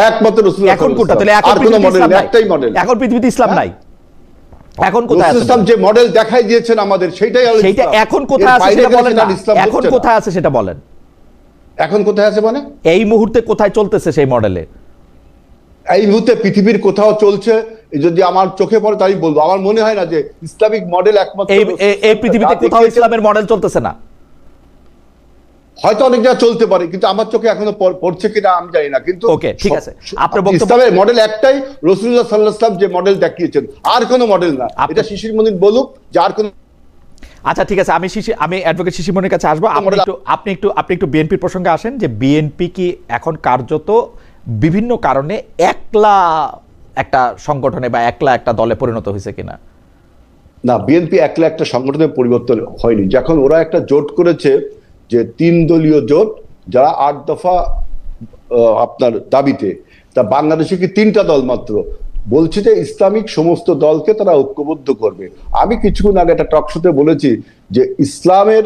Speaker 2: একমাত্র রাসূলুল্লাহ।
Speaker 1: এখন কোনটা? তাহলে এখন
Speaker 2: কোনো মডেল একটাই মডেল।
Speaker 1: এখন পৃথিবীতে ইসলাম নাই। এখন কোথায় আছে?
Speaker 2: ইসলাম যে মডেল দেখাই দিয়েছেন আমাদের, সেটাই হলো
Speaker 1: সেটা এখন কোথায় আছে সেটা বলেন না। এখন কোথায় আছে সেটা বলেন।
Speaker 2: এখন কোথায় আছে মানে?
Speaker 1: এই মুহূর্তে কোথায় চলতেছে সেই মডেলে?
Speaker 2: এই মুহূর্তে পৃথিবীর কোথাও চলছে, যদি আমার চোখে পড়ে তাই বলবো। আমার মনে হয় না যে ইসলামিক মডেল একমাত্র
Speaker 1: এই পৃথিবীতে কোথাও ইসলামের মডেল চলতেছে না।
Speaker 2: হয়তো অনেক জায়গায় চলতে পারে, কিন্তু আমার চোখে এখনো পড়ছে কিনা আমি জানি না। কিন্তু
Speaker 1: ওকে, ঠিক আছে, আপনার বক্তব্য।
Speaker 2: ইসলামের মডেল একটাই, রাসূলুল্লাহ সাল্লাল্লাহু আলাইহি ওয়াসাল্লাম যে মডেল দেখিয়েছেন, আর কোনো মডেল না। এটা শিশির মনির বলুক যে আর কোনো।
Speaker 1: আচ্ছা ঠিক আছে, আমি অ্যাডভোকেট শিশির মনির কাছে আসবো। আপনি একটু বিএনপির প্রসঙ্গে আসেন, যে বিএনপি কি এখন কার্যত বিভিন্ন কারণে একলা একটা সংগঠনে বা একলা একটা দলে পরিণত হয়েছে কিনা?
Speaker 2: না, বিএনপি একলা একটা সংগঠনের পরিবর্তন হয়নি। যখন ওরা একটা জোট করেছে, যে 3 দলীয় জোট, যারা 8 দফা আপনার দাবিতে, তা বাংলাদেশে কি 3টা দল মাত্র বলছে যে ইসলামিক সমস্ত দলকে তারা ঐক্যবদ্ধ করবে। আমি কিছুক্ষণ আগে একটা টক শোতে বলেছি যে ইসলামের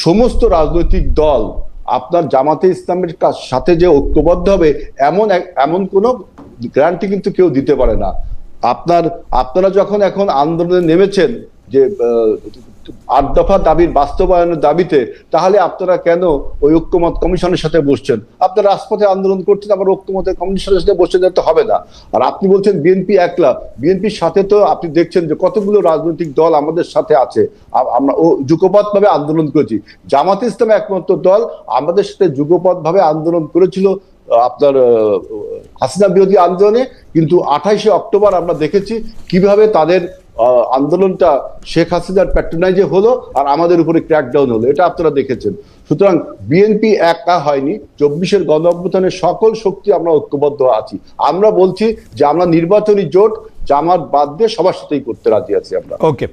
Speaker 2: সমস্ত রাজনৈতিক দল আপনার জামাতে ইসলামের সাথে যে ঐক্যবদ্ধ হবে এমন কোনো গ্যারান্টি কিন্তু কেউ দিতে পারে না। আপনারা যখন এখন আন্দোলনে নেমেছেন, যে 8 দফা দাবির বাস্তবায়নের দাবিতে, তাহলে আপনারা কেন ওই ঐক্যমত কমিশনের সাথে বসছেন? আপনারা রাজপথে আন্দোলন করছেন, আবার ঐক্যমত কমিশনের সাথে বসছেন, তো হবে না। আর আপনি বলছেন বিএনপি একলা, বিএনপির সাথে তো আপনি দেখছেন যে কতগুলো রাজনৈতিক দল আমাদের সাথে আছে। আমরা ও যুগপৎভাবে আন্দোলন করেছি। জামাত ইসলাম একমাত্র দল আমাদের সাথে যুগপৎভাবে আন্দোলন করেছিল আপনার হাসিনা বিরোধী আন্দোলনে, কিন্তু 28শে অক্টোবর আমরা দেখেছি কিভাবে তাদের আন্দোলনটা শেখ হাসিনার প্যাট্রোনাইজে হলো আর আমাদের উপরে ক্র্যাকডাউন হলো, এটা আপনারা দেখেছেন। সুতরাং বিএনপি একা হয়নি, 24-এর গণ অভ্যুত্থানের সকল শক্তি আমরা ঐক্যবদ্ধ আছি। আমরা বলছি যে আমরা নির্বাচনী জোট জামাত বাদ দিয়ে সবার সাথেই করতে রাজি আছি আমরা।
Speaker 1: ওকে।